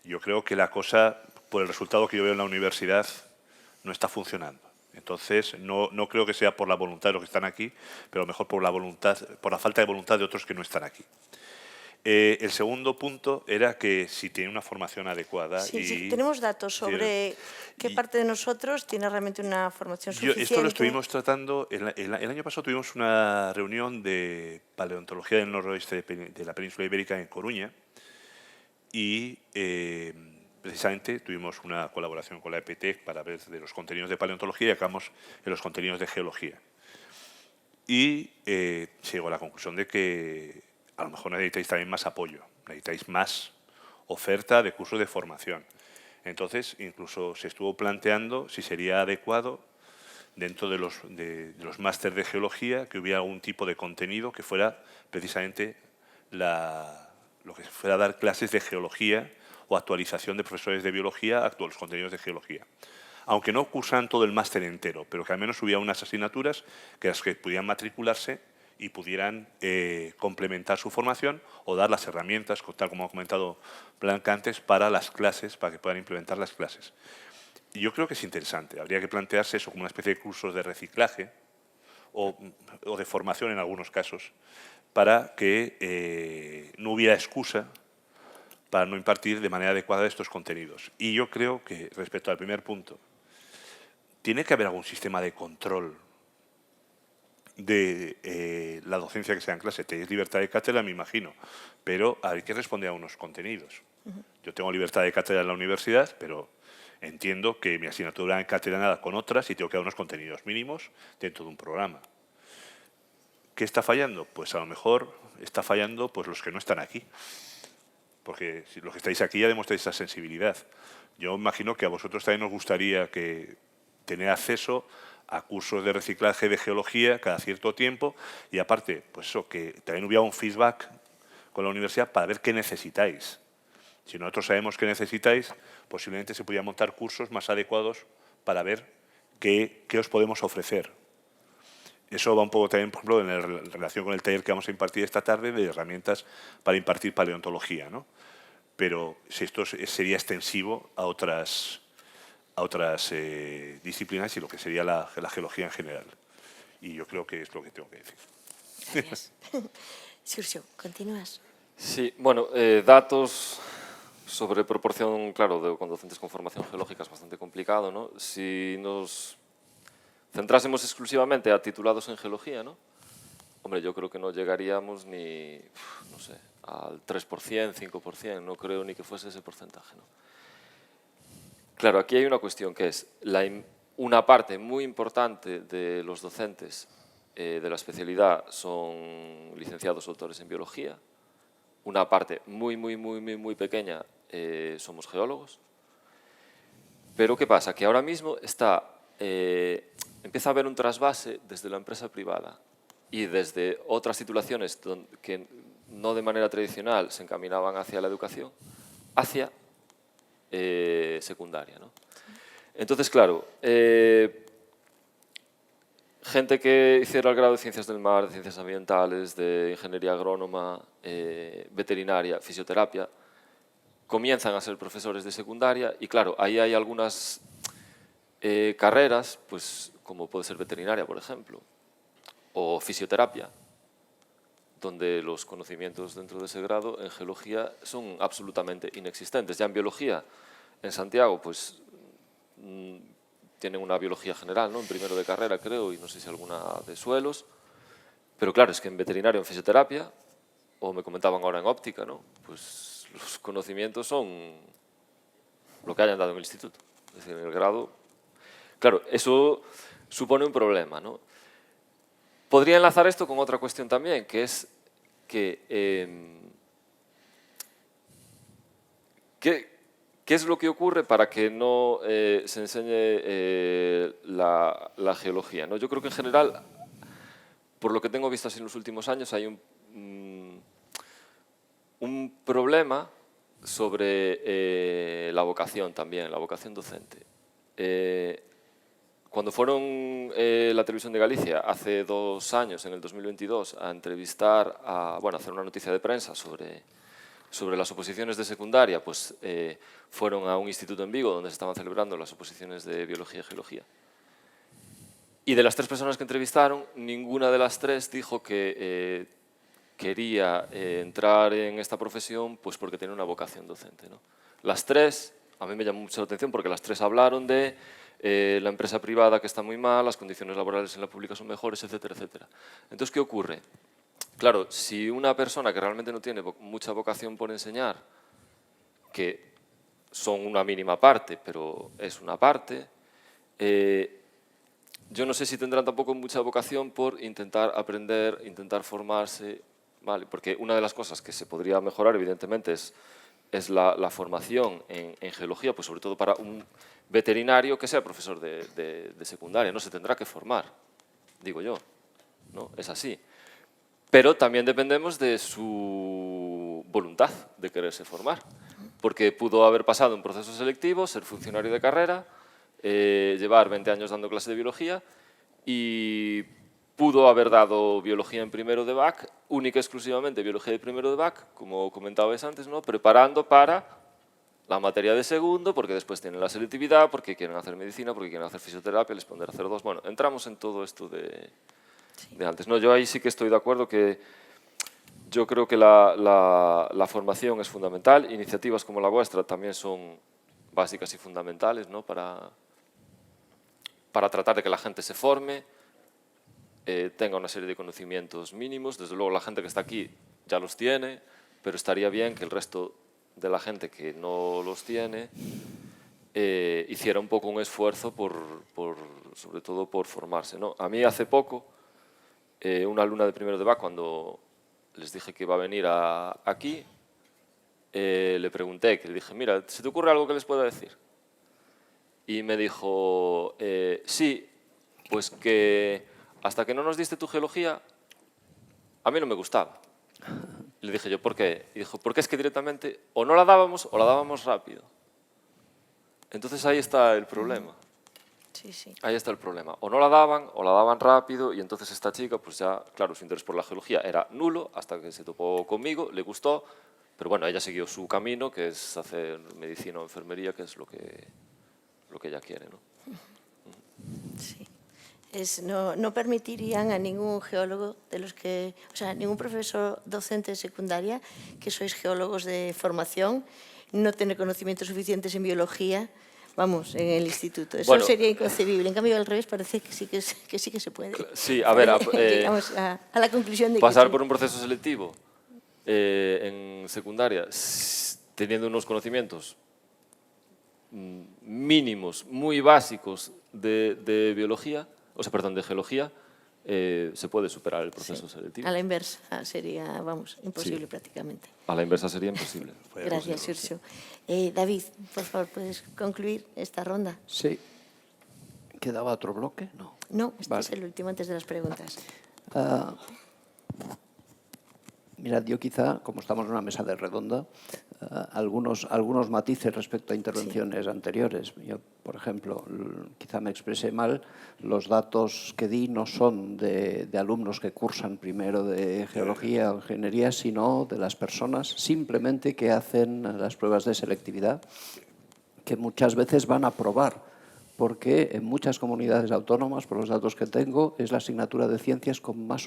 Yo creo que la cosa, por el resultado que yo veo en la universidad, no está funcionando. Entonces, no creo que sea por la voluntad de los que están aquí, pero a lo mejor por la falta de voluntad de otros que no están aquí. El segundo punto era que si tiene una formación adecuada. Sí, tenemos datos sobre qué parte de nosotros tiene realmente una formación suficiente. Esto lo estuvimos tratando. El año pasado tuvimos una reunión de paleontología del noroeste de la península ibérica en Coruña y precisamente tuvimos una colaboración con la EPTEC para ver de los contenidos de paleontología y acabamos en los contenidos de geología. Y se llegó a la conclusión de que a lo mejor necesitáis también más apoyo, necesitáis más oferta de cursos de formación. Entonces, incluso se estuvo planteando si sería adecuado, dentro de los másteres de geología, que hubiera algún tipo de contenido que fuera precisamente lo que fuera a dar clases de geología o actualización de profesores de biología a los contenidos de geología. Aunque no cursan todo el máster entero, pero que al menos hubiera unas asignaturas que las que pudieran matricularse y pudieran complementar su formación o dar las herramientas, tal como ha comentado Blanca antes, para las clases, para que puedan implementar las clases. Y yo creo que es interesante. Habría que plantearse eso como una especie de cursos de reciclaje o de formación en algunos casos, para que no hubiera excusa para no impartir de manera adecuada estos contenidos. Y yo creo que, respecto al primer punto, tiene que haber algún sistema de control de la docencia que sea en clase. Tenéis libertad de cátedra, me imagino, pero hay que responder a unos contenidos. Yo tengo libertad de cátedra en la universidad, pero entiendo que mi asignatura encadenada con otras y tengo que dar unos contenidos mínimos dentro de un programa. ¿Qué está fallando? Pues a lo mejor está fallando pues los que no están aquí. Porque si los que estáis aquí ya demostráis esa sensibilidad. Yo imagino que a vosotros también os gustaría tener acceso a cursos de reciclaje de geología cada cierto tiempo y aparte, pues eso, que también hubiera un feedback con la universidad para ver qué necesitáis. Si nosotros sabemos qué necesitáis, posiblemente se podrían montar cursos más adecuados para ver qué os podemos ofrecer. Eso va un poco también, por ejemplo, en relación con el taller que vamos a impartir esta tarde de herramientas para impartir paleontología, ¿no? Pero si esto sería extensivo a otras disciplinas y lo que sería la geología en general. Y yo creo que es lo que tengo que decir. Gracias. Xurxo, continúas. Sí, bueno, datos sobre proporción, claro, con docentes con formación geológica es bastante complicado, ¿no? Si nos centrásemos exclusivamente a titulados en geología, ¿no? Hombre, yo creo que no llegaríamos ni, no sé, al 3%, 5%, no creo ni que fuese ese porcentaje, ¿no? Claro, aquí hay una cuestión que es una parte muy importante de los docentes de la especialidad son licenciados o doctores en biología, una parte muy pequeña somos geólogos, pero ¿qué pasa? Que ahora mismo empieza a haber un trasvase desde la empresa privada y desde otras titulaciones que no de manera tradicional se encaminaban hacia la educación, hacia secundaria, ¿no? Entonces, claro, gente que hiciera el grado de Ciencias del Mar, de Ciencias Ambientales, de Ingeniería Agrónoma, Veterinaria, Fisioterapia, comienzan a ser profesores de secundaria y, claro, ahí hay algunas carreras, pues, como puede ser veterinaria, por ejemplo, o fisioterapia, donde los conocimientos dentro de ese grado en geología son absolutamente inexistentes. Ya en biología, en Santiago, pues tienen una biología general, ¿no? En primero de carrera, creo, y no sé si alguna de suelos. Pero claro, es que en veterinario, en fisioterapia, o me comentaban ahora en óptica, ¿no? Pues los conocimientos son lo que hayan dado en el instituto. Es decir, en el grado. Claro, eso supone un problema, ¿no? Podría enlazar esto con otra cuestión también, que es que ¿qué es lo que ocurre para que no se enseñe la geología, ¿no? Yo creo que en general, por lo que tengo visto así en los últimos años, hay un problema sobre la vocación también, la vocación docente. Cuando fueron la Televisión de Galicia hace 2 años, en el 2022, a entrevistar, a hacer una noticia de prensa sobre las oposiciones de secundaria, pues fueron a un instituto en Vigo donde se estaban celebrando las oposiciones de Biología y Geología. Y de las 3 personas que entrevistaron, ninguna de las 3 dijo que quería entrar en esta profesión pues porque tenía una vocación docente, ¿no? Las 3, a mí me llamó mucho la atención porque las 3 hablaron de la empresa privada que está muy mal, las condiciones laborales en la pública son mejores, etcétera, etcétera. Entonces, ¿qué ocurre? Claro, si una persona que realmente no tiene mucha vocación por enseñar, que son una mínima parte, pero es una parte, yo no sé si tendrán tampoco mucha vocación por intentar aprender, intentar formarse, ¿vale? Porque una de las cosas que se podría mejorar, evidentemente, es la formación en geología, pues sobre todo para un veterinario que sea profesor de secundaria, no se tendrá que formar, digo yo, ¿no? Es así. Pero también dependemos de su voluntad de quererse formar, porque pudo haber pasado un proceso selectivo, ser funcionario de carrera, llevar 20 años dando clase de biología y pudo haber dado biología en primero de BAC, única y exclusivamente biología de primero de BAC, como comentabais antes, ¿no? Preparando para la materia de segundo, porque después tienen la selectividad, porque quieren hacer medicina, porque quieren hacer fisioterapia, les pondrán a hacer 2. Bueno, entramos en todo esto de antes. No, yo ahí sí que estoy de acuerdo que yo creo que la formación es fundamental. Iniciativas como la vuestra también son básicas y fundamentales, ¿no? para tratar de que la gente se forme, tenga una serie de conocimientos mínimos. Desde luego la gente que está aquí ya los tiene, pero estaría bien que el resto de la gente que no los tiene hiciera un poco un esfuerzo sobre todo por formarse, ¿no? A mí hace poco, una alumna de primero de BAC, cuando les dije que iba a venir aquí, le pregunté, que le dije, mira, ¿se te ocurre algo que les pueda decir? Y me dijo, sí, Pues que hasta que no nos diste tu geología, a mí no me gustaba. Le dije yo, ¿por qué? Y dijo, porque es que directamente o no la dábamos o la dábamos rápido. Entonces ahí está el problema. Sí, sí. Ahí está el problema. O no la daban o la daban rápido y entonces esta chica, pues ya, claro, su interés por la geología era nulo hasta que se topó conmigo, le gustó, pero bueno, ella siguió su camino, que es hacer medicina o enfermería, que es lo que ella quiere, ¿no? Sí. No permitirían a ningún geólogo de los que, o sea, ningún profesor docente de secundaria que sois geólogos de formación, no tener conocimientos suficientes en biología, vamos, en el instituto. Eso Bueno, sería inconcebible. En cambio, al revés, parece que sí que se puede. Sí, a ver, llegamos a la conclusión de pasar que por un proceso selectivo en secundaria teniendo unos conocimientos mínimos, muy básicos de biología, o sea, perdón, de geología, se puede superar el proceso selectivo. a la inversa sería, vamos, imposible prácticamente. A la inversa sería imposible. Gracias, Xurxo. David, por favor, ¿puedes concluir esta ronda? Sí. ¿Quedaba otro bloque? No. No, este Vale. es el último antes de las preguntas. Mirad, yo quizá, como estamos en una mesa de redonda, algunos matices respecto a intervenciones anteriores. Yo, por ejemplo, quizá me expresé mal, los datos que di no son de alumnos que cursan primero de geología o ingeniería, sino de las personas simplemente que hacen las pruebas de selectividad, que muchas veces van a probar, porque en muchas comunidades autónomas, por los datos que tengo, es la asignatura de ciencias con más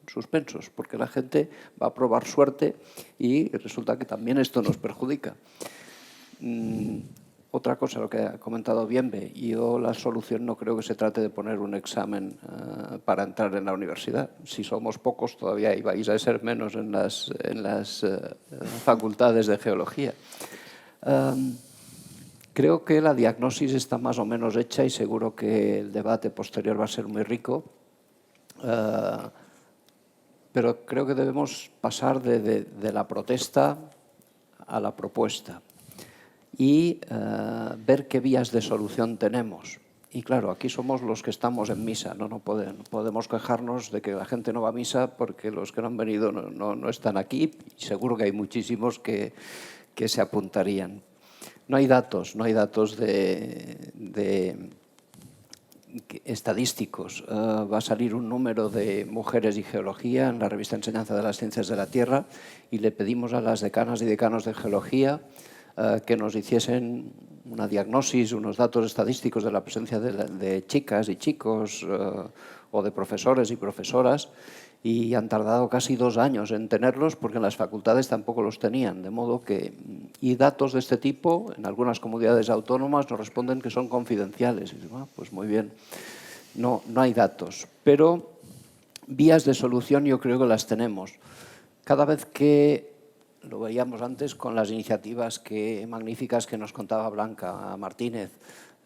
suspensos, porque la gente va a probar suerte y resulta que también esto nos perjudica. Otra cosa, lo que ha comentado Bienve, yo la solución no creo que se trate de poner un examen para entrar en la universidad. Si somos pocos, todavía vais a ser menos en las facultades de geología. Creo que la diagnosis está más o menos hecha y seguro que el debate posterior va a ser muy rico, pero creo que debemos pasar de la protesta a la propuesta y ver qué vías de solución tenemos. Y claro, aquí somos los que estamos en misa, no podemos quejarnos de que la gente no va a misa porque los que no han venido no están aquí y seguro que hay muchísimos que se apuntarían. No hay datos estadísticos. Va a salir un número de mujeres y geología en la revista Enseñanza de las Ciencias de la Tierra y le pedimos a las decanas y decanos de geología que nos hiciesen una diagnosis, unos datos estadísticos de la presencia de chicas y chicos o de profesores y profesoras, y han tardado casi 2 años en tenerlos porque en las facultades tampoco los tenían, de modo que, y datos de este tipo en algunas comunidades autónomas nos responden que son confidenciales. Y digo, pues muy bien, no hay datos, pero vías de solución yo creo que las tenemos. Cada vez que, lo veíamos antes con las iniciativas magníficas que nos contaba Blanca Martínez,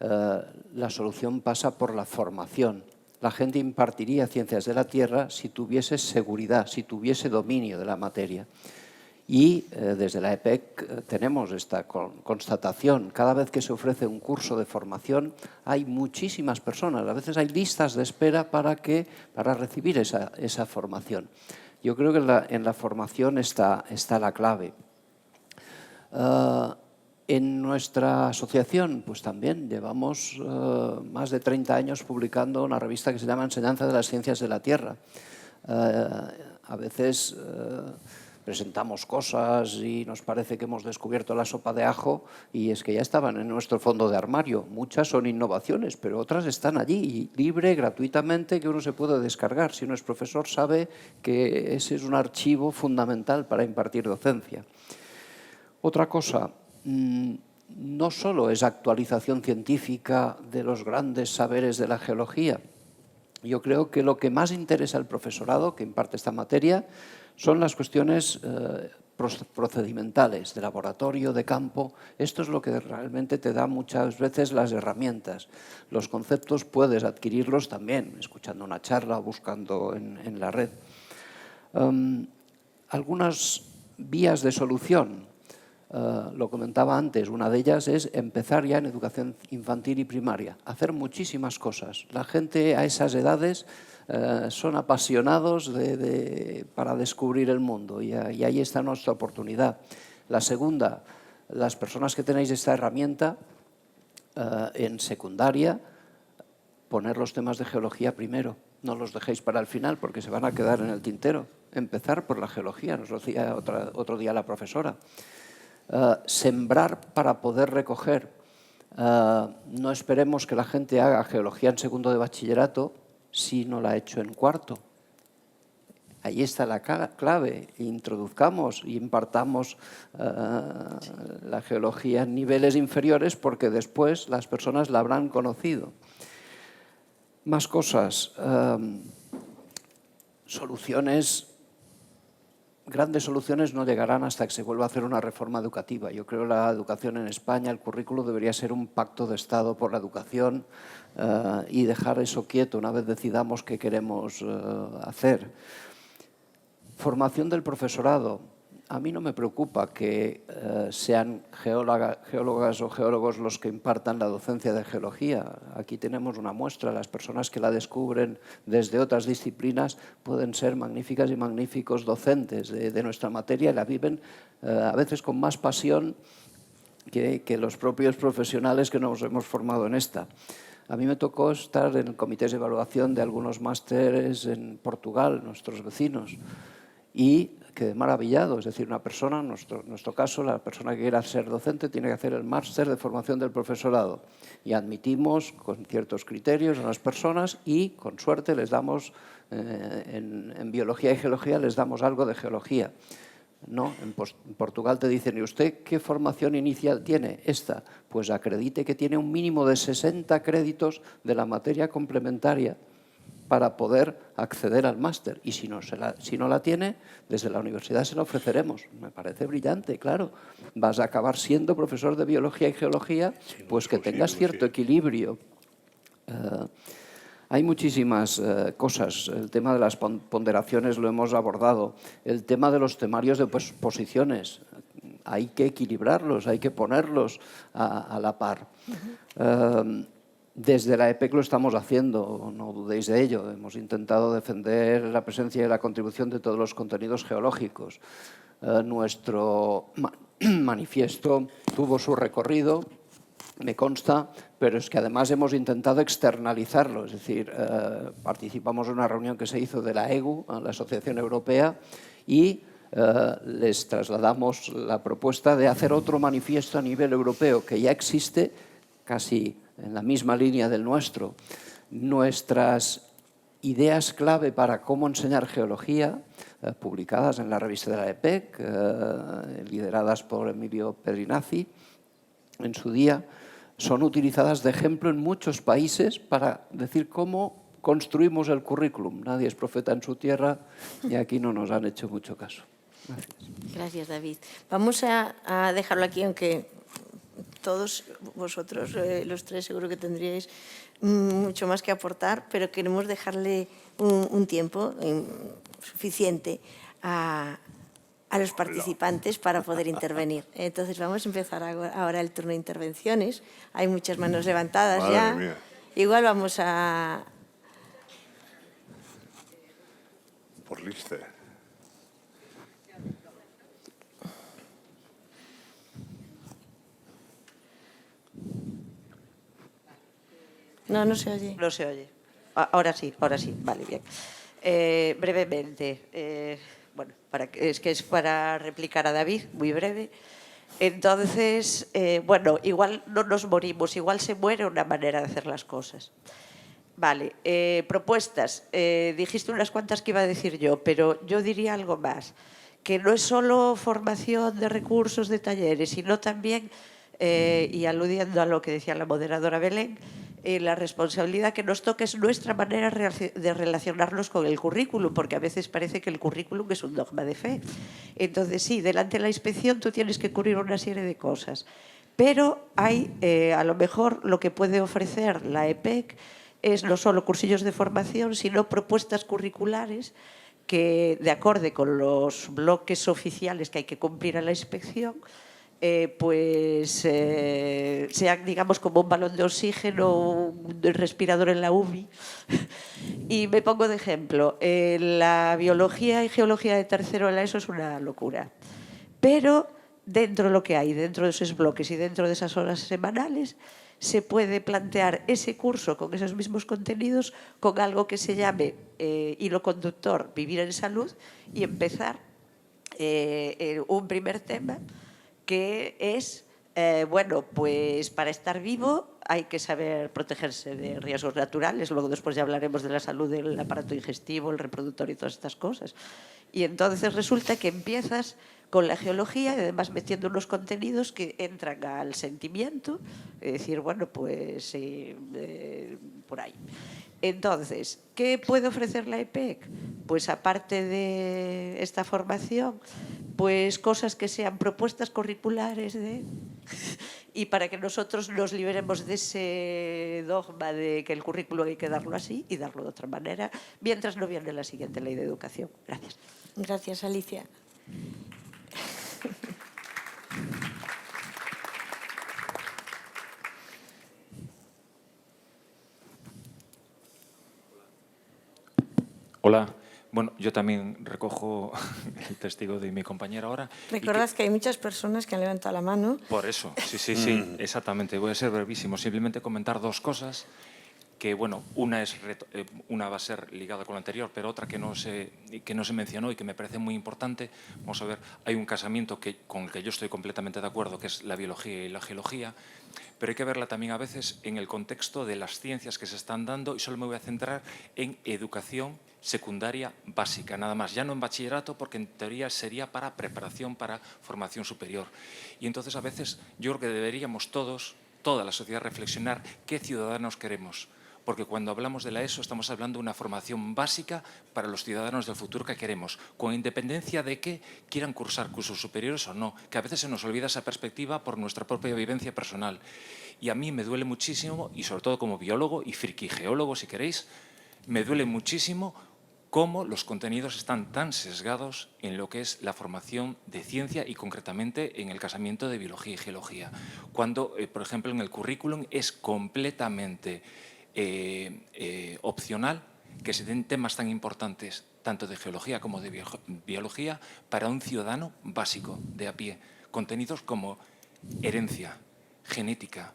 la solución pasa por la formación. La gente impartiría ciencias de la Tierra si tuviese seguridad, si tuviese dominio de la materia. Y desde la EPEC tenemos esta constatación. Cada vez que se ofrece un curso de formación hay muchísimas personas, a veces hay listas de espera para recibir esa formación. Yo creo que en la formación está la clave. En nuestra asociación, pues también llevamos más de 30 años publicando una revista que se llama Enseñanza de las Ciencias de la Tierra. A veces presentamos cosas y nos parece que hemos descubierto la sopa de ajo y es que ya estaban en nuestro fondo de armario. Muchas son innovaciones, pero otras están allí, libre, gratuitamente, que uno se puede descargar. Si uno es profesor, sabe que ese es un archivo fundamental para impartir docencia. Otra cosa, no solo es actualización científica de los grandes saberes de la geología. Yo creo que lo que más interesa al profesorado que imparte esta materia son las cuestiones procedimentales, de laboratorio, de campo. Esto es lo que realmente te da muchas veces las herramientas. Los conceptos puedes adquirirlos también, escuchando una charla o buscando en la red. Algunas vías de solución. lo comentaba antes, una de ellas es empezar ya en educación infantil y primaria, hacer muchísimas cosas. La gente a esas edades son apasionados para descubrir el mundo y ahí está nuestra oportunidad. La segunda, las personas que tenéis esta herramienta en secundaria, poner los temas de geología primero. No los dejéis para el final porque se van a quedar en el tintero. Empezar por la geología, nos lo decía otro día la profesora. Sembrar para poder recoger. No esperemos que la gente haga geología en segundo de bachillerato si no la ha hecho en cuarto. Ahí está la clave. Introduzcamos y impartamos la geología en niveles inferiores porque después las personas la habrán conocido. Más cosas. Soluciones. Grandes soluciones no llegarán hasta que se vuelva a hacer una reforma educativa. Yo creo que la educación en España, el currículo debería ser un pacto de Estado por la educación y dejar eso quieto una vez decidamos qué queremos hacer. Formación del profesorado. A mí no me preocupa que sean geólogas o geólogos los que impartan la docencia de geología. Aquí tenemos una muestra. Las personas que la descubren desde otras disciplinas pueden ser magníficas y magníficos docentes de nuestra materia y la viven a veces con más pasión que los propios profesionales que nos hemos formado en esta. A mí me tocó estar en comités de evaluación de algunos másteres en Portugal, nuestros vecinos, y quedé maravillado. Es decir, una persona, en nuestro caso, la persona que quiera ser docente tiene que hacer el máster de formación del profesorado. Y admitimos con ciertos criterios a las personas y, con suerte, les damos, en biología y geología, les damos algo de geología. No, en Portugal te dicen, ¿y usted qué formación inicial tiene? Esta. Pues acredite que tiene un mínimo de 60 créditos de la materia complementaria para poder acceder al máster. Y si no la tiene, desde la universidad se la ofreceremos. Me parece brillante, claro. Vas a acabar siendo profesor de biología y geología, pues que tengas cierto equilibrio. Hay muchísimas cosas. El tema de las ponderaciones lo hemos abordado. El tema de los temarios de posiciones. Hay que equilibrarlos, hay que ponerlos a la par. Desde la EPEC lo estamos haciendo, no dudéis de ello. Hemos intentado defender la presencia y la contribución de todos los contenidos geológicos. Nuestro manifiesto tuvo su recorrido, me consta, pero es que además hemos intentado externalizarlo. Es decir, participamos en una reunión que se hizo de la EGU, la Asociación Europea, y les trasladamos la propuesta de hacer otro manifiesto a nivel europeo que ya existe casi en la misma línea del nuestro. Nuestras ideas clave para cómo enseñar geología, publicadas en la revista de la EPEC, lideradas por Emilio Pedrinazzi en su día, son utilizadas de ejemplo en muchos países para decir cómo construimos el currículum. Nadie es profeta en su tierra y aquí no nos han hecho mucho caso. Gracias. Gracias, David. Vamos a dejarlo aquí, aunque todos vosotros, los tres, seguro que tendríais mucho más que aportar, pero queremos dejarle un tiempo suficiente a los participantes para poder intervenir. Entonces vamos a empezar ahora el turno de intervenciones. Hay muchas manos levantadas. Madre ya. Mía. Igual vamos a... Por lista. No se oye. No se oye. Ahora sí, vale, bien. Brevemente, bueno, es que es para replicar a David, muy breve. Entonces, bueno, igual no nos morimos, igual se muere una manera de hacer las cosas. Vale, propuestas. Dijiste unas cuantas que iba a decir yo, pero yo diría algo más, que no es solo formación de recursos, de talleres, sino también, y aludiendo a lo que decía la moderadora Belén, la responsabilidad que nos toca es nuestra manera de relacionarnos con el currículum, porque a veces parece que el currículum es un dogma de fe. Entonces, sí, delante de la inspección tú tienes que cubrir una serie de cosas, pero hay, a lo mejor, lo que puede ofrecer la EPEC es no solo cursillos de formación, sino propuestas curriculares que, de acorde con los bloques oficiales que hay que cumplir a la inspección, sean, digamos, como un balón de oxígeno, un respirador en la UBI. Y me pongo de ejemplo, la biología y geología de tercero de la ESO es una locura. Pero dentro de lo que hay, dentro de esos bloques y dentro de esas horas semanales, se puede plantear ese curso con esos mismos contenidos con algo que se llame hilo conductor, vivir en salud, y empezar un primer tema que es, bueno, pues para estar vivo hay que saber protegerse de riesgos naturales. Luego después ya hablaremos de la salud del aparato digestivo, el reproductor y todas estas cosas. Y entonces resulta que empiezas con la geología y además metiendo unos contenidos que entran al sentimiento, es decir, bueno, pues por ahí. Entonces, ¿qué puede ofrecer la EPEC? Pues aparte de esta formación, pues cosas que sean propuestas curriculares y para que nosotros nos liberemos de ese dogma de que el currículo hay que darlo así y darlo de otra manera, mientras no viene la siguiente ley de educación. Gracias. Gracias, Alicia. Hola. Bueno, yo también recojo el testigo de mi compañera ahora. Recordad que hay muchas personas que han levantado la mano. Por eso, sí, exactamente. Voy a ser brevísimo. Simplemente comentar dos cosas que, bueno, una va a ser ligada con la anterior, pero otra que no se mencionó y que me parece muy importante. Vamos a ver, hay un casamiento con el que yo estoy completamente de acuerdo, que es la biología y la geología, pero hay que verla también a veces en el contexto de las ciencias que se están dando, y solo me voy a centrar en educación secundaria básica, nada más, ya no en bachillerato, porque en teoría sería para preparación para formación superior. Y entonces a veces yo creo que deberíamos toda la sociedad, reflexionar qué ciudadanos queremos, porque cuando hablamos de la ESO estamos hablando de una formación básica para los ciudadanos del futuro que queremos, con independencia de que quieran cursar cursos superiores o no, que a veces se nos olvida esa perspectiva por nuestra propia vivencia personal. Y a mí me duele muchísimo, y sobre todo como biólogo y frikigeólogo, si queréis, me duele muchísimo cómo los contenidos están tan sesgados en lo que es la formación de ciencia y concretamente en el casamiento de biología y geología. Cuando, por ejemplo, en el currículum es completamente opcional que se den temas tan importantes, tanto de geología como de biología, para un ciudadano básico, de a pie. Contenidos como herencia, genética,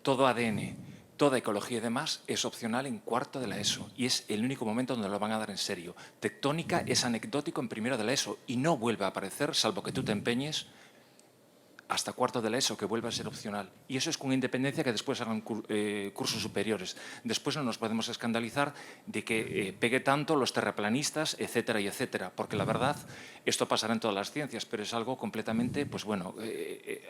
todo ADN, toda ecología y demás es opcional en cuarto de la ESO y es el único momento donde lo van a dar en serio. Tectónica es anecdótico en primero de la ESO y no vuelve a aparecer, salvo que tú te empeñes, hasta cuarto de la ESO, que vuelve a ser opcional. Y eso es con independencia que después hagan cursos superiores. Después no nos podemos escandalizar de que pegue tanto los terraplanistas, etcétera y etcétera, porque la verdad, esto pasará en todas las ciencias, pero es algo completamente, pues bueno,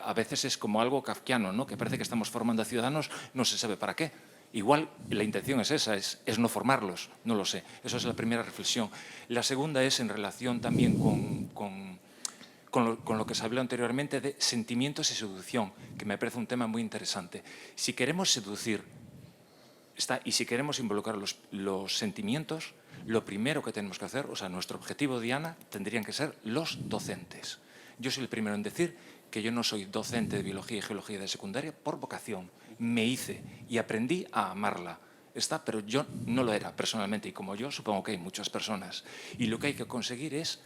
a veces es como algo kafkiano, ¿no? Que parece que estamos formando a ciudadanos, no se sabe para qué. Igual la intención es esa, es no formarlos, no lo sé. Eso es la primera reflexión. La segunda es en relación también con lo que se habló anteriormente de sentimientos y seducción, que me parece un tema muy interesante. Si queremos seducir y si queremos involucrar los sentimientos, lo primero que tenemos que hacer, o sea, nuestro objetivo, Diana, tendrían que ser los docentes. Yo soy el primero en decir que yo no soy docente de biología y geología de secundaria por vocación. Me hice y aprendí a amarla. Pero yo no lo era personalmente, y como yo, supongo que hay muchas personas. Y lo que hay que conseguir es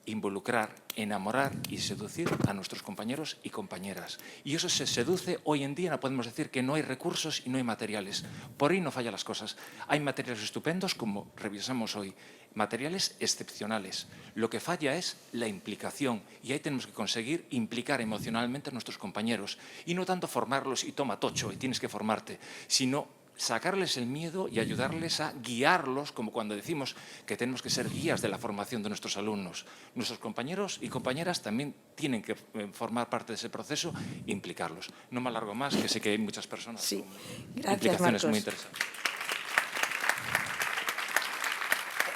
involucrar, enamorar y seducir a nuestros compañeros y compañeras. Y eso se seduce hoy en día, no podemos decir que no hay recursos y no hay materiales. Por ahí no fallan las cosas. Hay materiales estupendos, como revisamos hoy, materiales excepcionales. Lo que falla es la implicación y ahí tenemos que conseguir implicar emocionalmente a nuestros compañeros y no tanto formarlos y toma tocho y tienes que formarte, sino sacarles el miedo y ayudarles a guiarlos, como cuando decimos que tenemos que ser guías de la formación de nuestros alumnos. Nuestros compañeros y compañeras también tienen que formar parte de ese proceso e implicarlos. No me alargo más, que sé que hay muchas personas con implicaciones muy interesantes.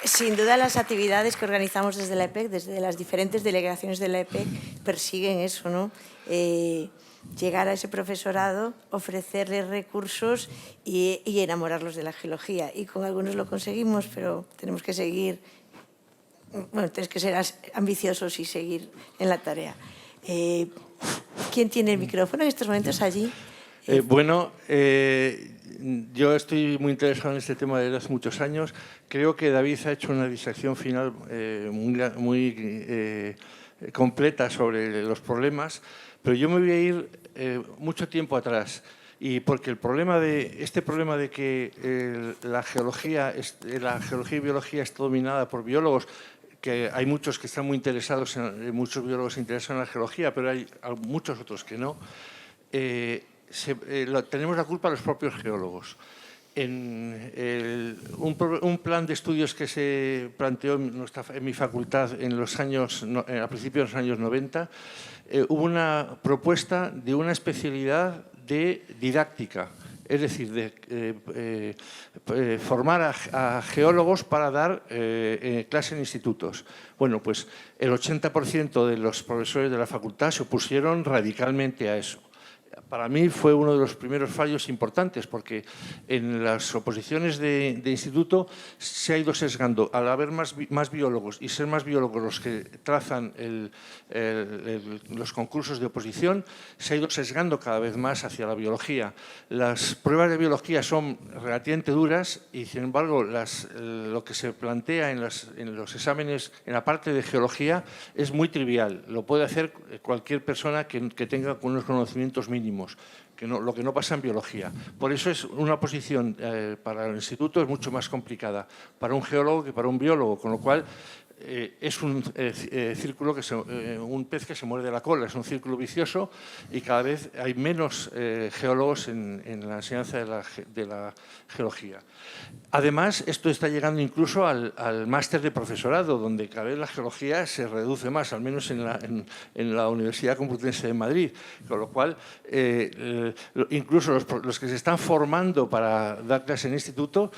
Sin duda, las actividades que organizamos desde la EPEC, desde las diferentes delegaciones de la EPEC, persiguen eso, ¿no? Llegar a ese profesorado, ofrecerles recursos y enamorarlos de la geología. Y con algunos lo conseguimos, pero tenemos que seguir, bueno, tienes que ser ambiciosos y seguir en la tarea. ¿Quién tiene el micrófono en estos momentos allí? Yo estoy muy interesado en este tema desde hace muchos años. Creo que David ha hecho una disección final muy completa sobre los problemas, pero yo me voy a ir mucho tiempo atrás. Y porque este problema de que la geología y biología está dominada por biólogos, que hay muchos que están muy interesados, muchos biólogos interesados en la geología, pero hay muchos otros que no, tenemos la culpa los propios geólogos. En un plan de estudios que se planteó en mi facultad a principios de los años 90, hubo una propuesta de una especialidad de didáctica, es decir, de formar a geólogos para dar clase en institutos. Bueno, pues el 80% de los profesores de la facultad se opusieron radicalmente a eso. Para mí fue uno de los primeros fallos importantes, porque en las oposiciones de instituto se ha ido sesgando. Al haber más biólogos y ser más biólogos los que trazan los concursos de oposición, se ha ido sesgando cada vez más hacia la biología. Las pruebas de biología son relativamente duras y, sin embargo, lo que se plantea en los exámenes en la parte de geología es muy trivial. Lo puede hacer cualquier persona que tenga unos conocimientos mínimos. Lo que no pasa en biología. Por eso es una posición para el instituto es mucho más complicada para un geólogo que para un biólogo, con lo cual es un círculo un pez que se muerde la cola, es un círculo vicioso y cada vez hay menos geólogos en la enseñanza de la geología. Además, esto está llegando incluso al máster de profesorado, donde cada vez la geología se reduce más, al menos en la Universidad Complutense de Madrid, con lo cual incluso los que se están formando para dar clase en instituto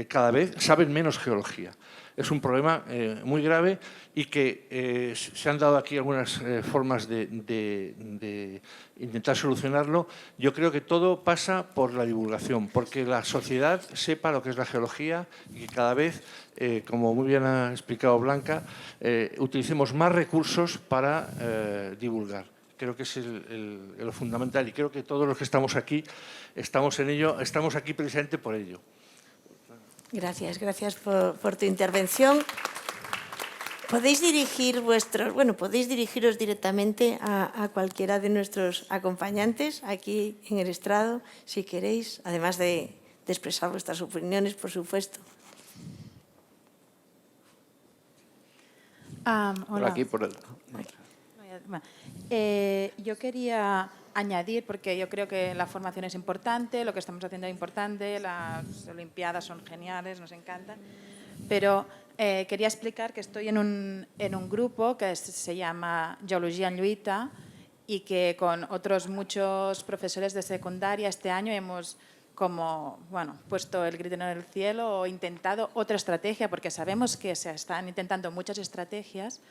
cada vez saben menos geología. Es un problema muy grave y que se han dado aquí algunas formas de intentar solucionarlo. Yo creo que todo pasa por la divulgación, porque la sociedad sepa lo que es la geología y que cada vez, como muy bien ha explicado Blanca, utilicemos más recursos para divulgar. Creo que es lo fundamental y creo que todos los que estamos aquí estamos en ello, estamos aquí precisamente por ello. Gracias por tu intervención. Podéis dirigiros directamente a cualquiera de nuestros acompañantes aquí en el estrado, si queréis, además de expresar vuestras opiniones, por supuesto. Por Hola. aquí, por el... Yo quería añadir, porque yo creo que la formación es importante, lo que estamos haciendo es importante, las Olimpiadas son geniales, nos encantan, pero quería explicar que estoy en un grupo que se llama Geologia en Lluita y que con otros muchos profesores de secundaria este año hemos puesto el grito en el cielo o intentado otra estrategia, porque sabemos que se están intentando muchas estrategias,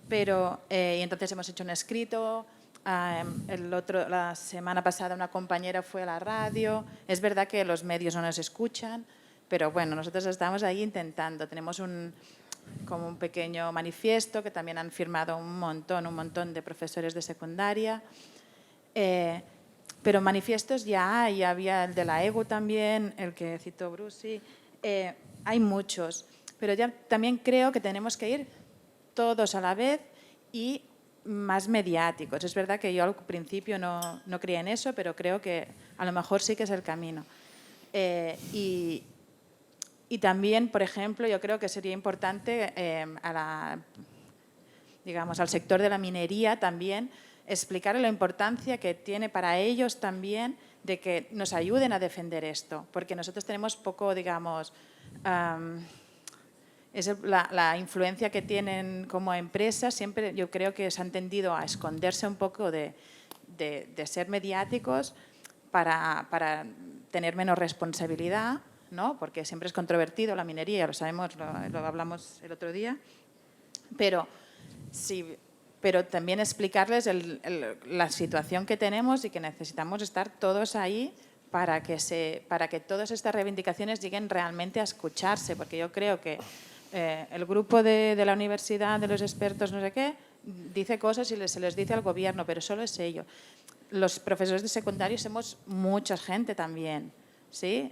pero y entonces hemos hecho un escrito. La semana pasada una compañera fue a la radio. Es verdad que los medios no nos escuchan, pero bueno, nosotros estamos ahí intentando. Tenemos como un pequeño manifiesto que también han firmado un montón de profesores de secundaria. Pero manifiestos ya hay, había el de la EGU también, el que citó Brusi. Hay muchos, pero ya también creo que tenemos que ir todos a la vez y más mediáticos. Es verdad que yo al principio no creía en eso, pero creo que a lo mejor sí que es el camino. Y también, por ejemplo, yo creo que sería importante al sector de la minería también explicar la importancia que tiene para ellos también de que nos ayuden a defender esto, porque nosotros tenemos poco, la influencia que tienen como empresas, siempre yo creo que se han tendido a esconderse un poco de ser mediáticos para tener menos responsabilidad, ¿no? Porque siempre es controvertido la minería, ya lo sabemos, lo hablamos el otro día, pero también explicarles la situación que tenemos y que necesitamos estar todos ahí para que todas estas reivindicaciones lleguen realmente a escucharse, porque yo creo que el grupo de la universidad, de los expertos, no sé qué, dice cosas y se les dice al gobierno, pero solo es ello. Los profesores de secundario somos mucha gente también, ¿sí?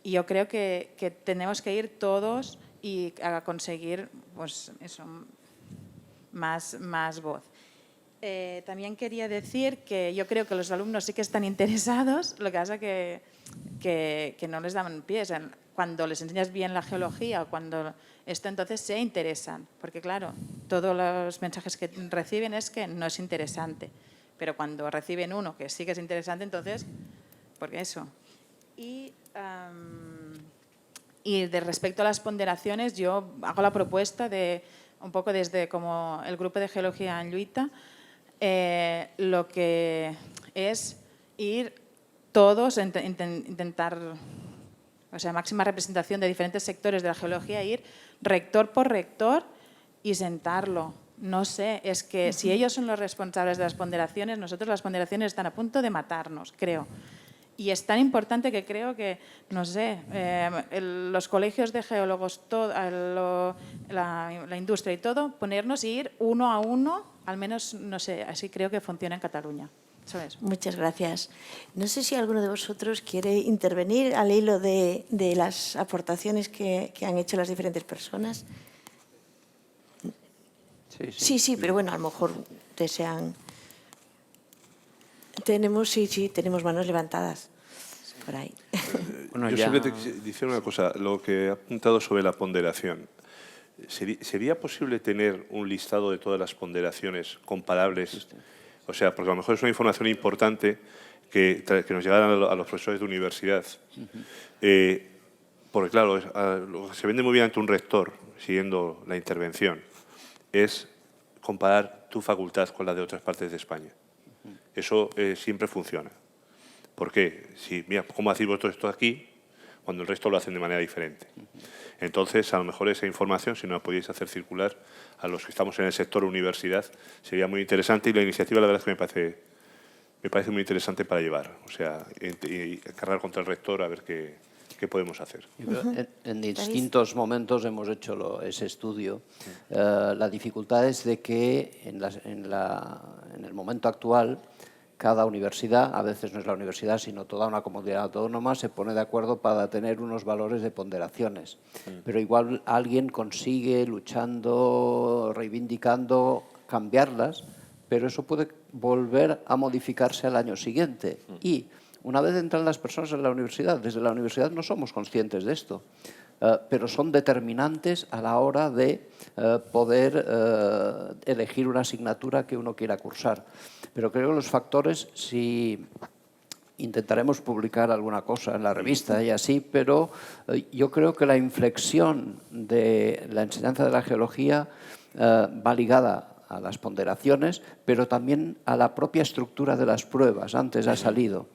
Y yo creo que tenemos que ir todos y a conseguir, pues eso, más voz. También quería decir que yo creo que los alumnos sí que están interesados, lo que pasa que no les dan pies. Cuando les enseñas bien la geología o cuando esto, entonces se interesan, porque claro, todos los mensajes que reciben es que no es interesante, pero cuando reciben uno que sí que es interesante, entonces, porque eso. Y de respecto a las ponderaciones, yo hago la propuesta de, un poco desde como el grupo de geología en Lluita, lo que es ir todos, intentar, o sea, máxima representación de diferentes sectores de la geología, ir rector por rector y sentarlo. No sé, es que si ellos son los responsables de las ponderaciones, nosotros las ponderaciones están a punto de matarnos, creo. Y es tan importante que creo que, no sé, los colegios de geólogos, la industria y todo, ponernos y ir uno a uno, al menos, no sé, así creo que funciona en Cataluña. ¿Sabes? Muchas gracias. No sé si alguno de vosotros quiere intervenir al hilo de las aportaciones que han hecho las diferentes personas. Sí, pero bueno, a lo mejor desean... Tenemos manos levantadas por ahí. Bueno, yo ya... simplemente decir una cosa, lo que he apuntado sobre la ponderación. ¿Sería posible tener un listado de todas las ponderaciones comparables? O sea, porque a lo mejor es una información importante que nos llegara a los profesores de universidad. Porque claro, lo que se vende muy bien ante un rector, siguiendo la intervención, es comparar tu facultad con la de otras partes de España. Eso siempre funciona. ¿Por qué? Mira, ¿cómo hacéis vosotros esto aquí cuando el resto lo hacen de manera diferente? Entonces, a lo mejor esa información, si no la podéis hacer circular a los que estamos en el sector universidad, sería muy interesante y la iniciativa, la verdad es que me parece muy interesante para llevar. O sea, y cargar contra el rector a ver qué podemos hacer. En distintos momentos hemos hecho ese estudio. La dificultad es de que en el momento actual cada universidad, a veces no es la universidad, sino toda una comunidad autónoma, se pone de acuerdo para tener unos valores de ponderaciones. Pero igual alguien consigue, luchando, reivindicando, cambiarlas, pero eso puede volver a modificarse al año siguiente. Y una vez entran las personas en la universidad, desde la universidad no somos conscientes de esto, pero son determinantes a la hora de poder elegir una asignatura que uno quiera cursar. Pero creo que los factores, si intentaremos publicar alguna cosa en la revista y así, pero yo creo que la inflexión de la enseñanza de la geología va ligada a las ponderaciones, pero también a la propia estructura de las pruebas. Antes ha salido.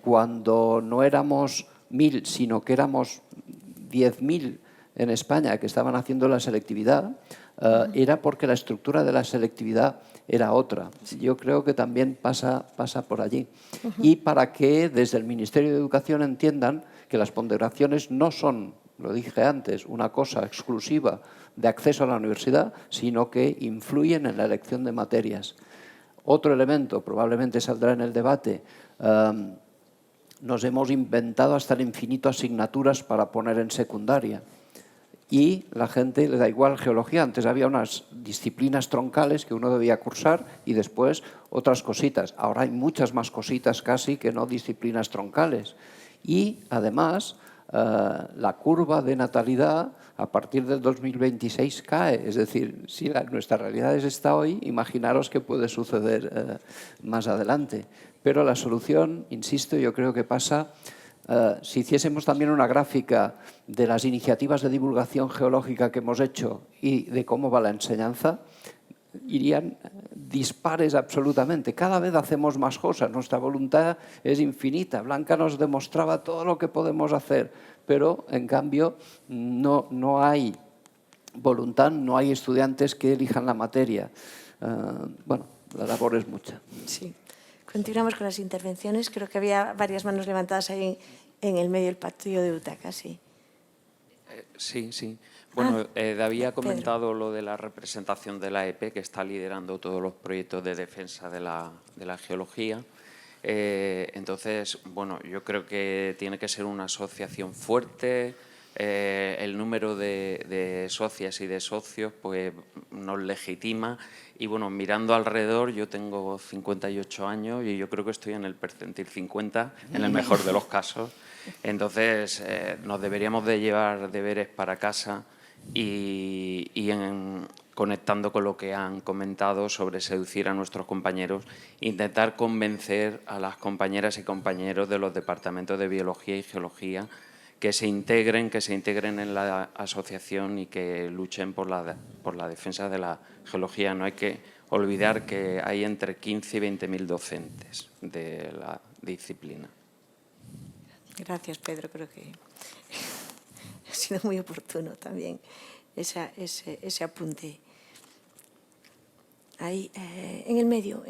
Cuando no éramos 1000, sino que éramos 10.000 en España que estaban haciendo la selectividad, era porque la estructura de la selectividad era otra. Yo creo que también pasa por allí. Y para que desde el Ministerio de Educación entiendan que las ponderaciones no son, lo dije antes, una cosa exclusiva de acceso a la universidad, sino que influyen en la elección de materias. Otro elemento, probablemente saldrá en el debate, nos hemos inventado hasta el infinito asignaturas para poner en secundaria. Y la gente le da igual geología. Antes había unas disciplinas troncales que uno debía cursar y después otras cositas. Ahora hay muchas más cositas casi que no disciplinas troncales. Y además la curva de natalidad a partir del 2026 cae. Es decir, si nuestra realidad es esta hoy, imaginaros qué puede suceder más adelante. Pero la solución, insisto, yo creo que pasa... si hiciésemos también una gráfica de las iniciativas de divulgación geológica que hemos hecho y de cómo va la enseñanza, irían dispares absolutamente. Cada vez hacemos más cosas, nuestra voluntad es infinita. Blanca nos demostraba todo lo que podemos hacer, pero en cambio no hay voluntad, no hay estudiantes que elijan la materia. Bueno, la labor es mucha. Sí. Continuamos con las intervenciones. Creo que había varias manos levantadas ahí en el medio del patio de butacas. Sí. Sí. Bueno, David ha comentado lo de la representación de la EP, que está liderando todos los proyectos de defensa de la geología. Entonces, bueno, yo creo que tiene que ser una asociación fuerte. El número de socias y de socios pues nos legitima. Y bueno, mirando alrededor, yo tengo 58 años y yo creo que estoy en el percentil 50, en el mejor de los casos. Entonces, nos deberíamos de llevar deberes para casa y conectando con lo que han comentado sobre seducir a nuestros compañeros, intentar convencer a las compañeras y compañeros de los departamentos de Biología y Geología que se integren en la asociación y que luchen por la defensa de la geología. No hay que olvidar que hay entre 15 y 20.000 docentes de la disciplina. Gracias, Pedro. Creo que ha sido muy oportuno también ese apunte. Ahí, en el medio.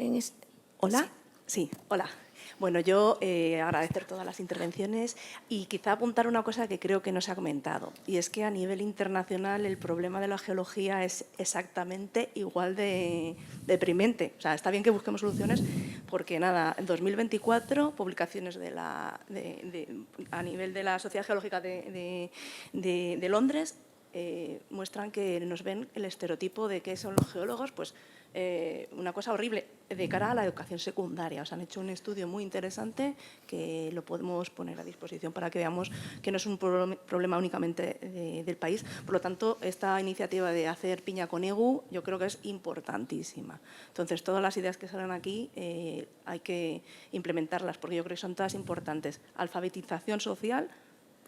¿Hola? Sí, hola. Bueno, yo agradecer todas las intervenciones y quizá apuntar una cosa que creo que no se ha comentado, y es que a nivel internacional el problema de la geología es exactamente igual de deprimente. O sea, está bien que busquemos soluciones porque, nada, en 2024, publicaciones a nivel de la Sociedad Geológica de Londres muestran que nos ven el estereotipo de qué son los geólogos, pues una cosa horrible de cara a la educación secundaria. Os han hecho un estudio muy interesante que lo podemos poner a disposición para que veamos que no es un problema únicamente del país. Por lo tanto, esta iniciativa de hacer piña con EGU yo creo que es importantísima. Entonces, todas las ideas que salen aquí hay que implementarlas porque yo creo que son todas importantes. Alfabetización social,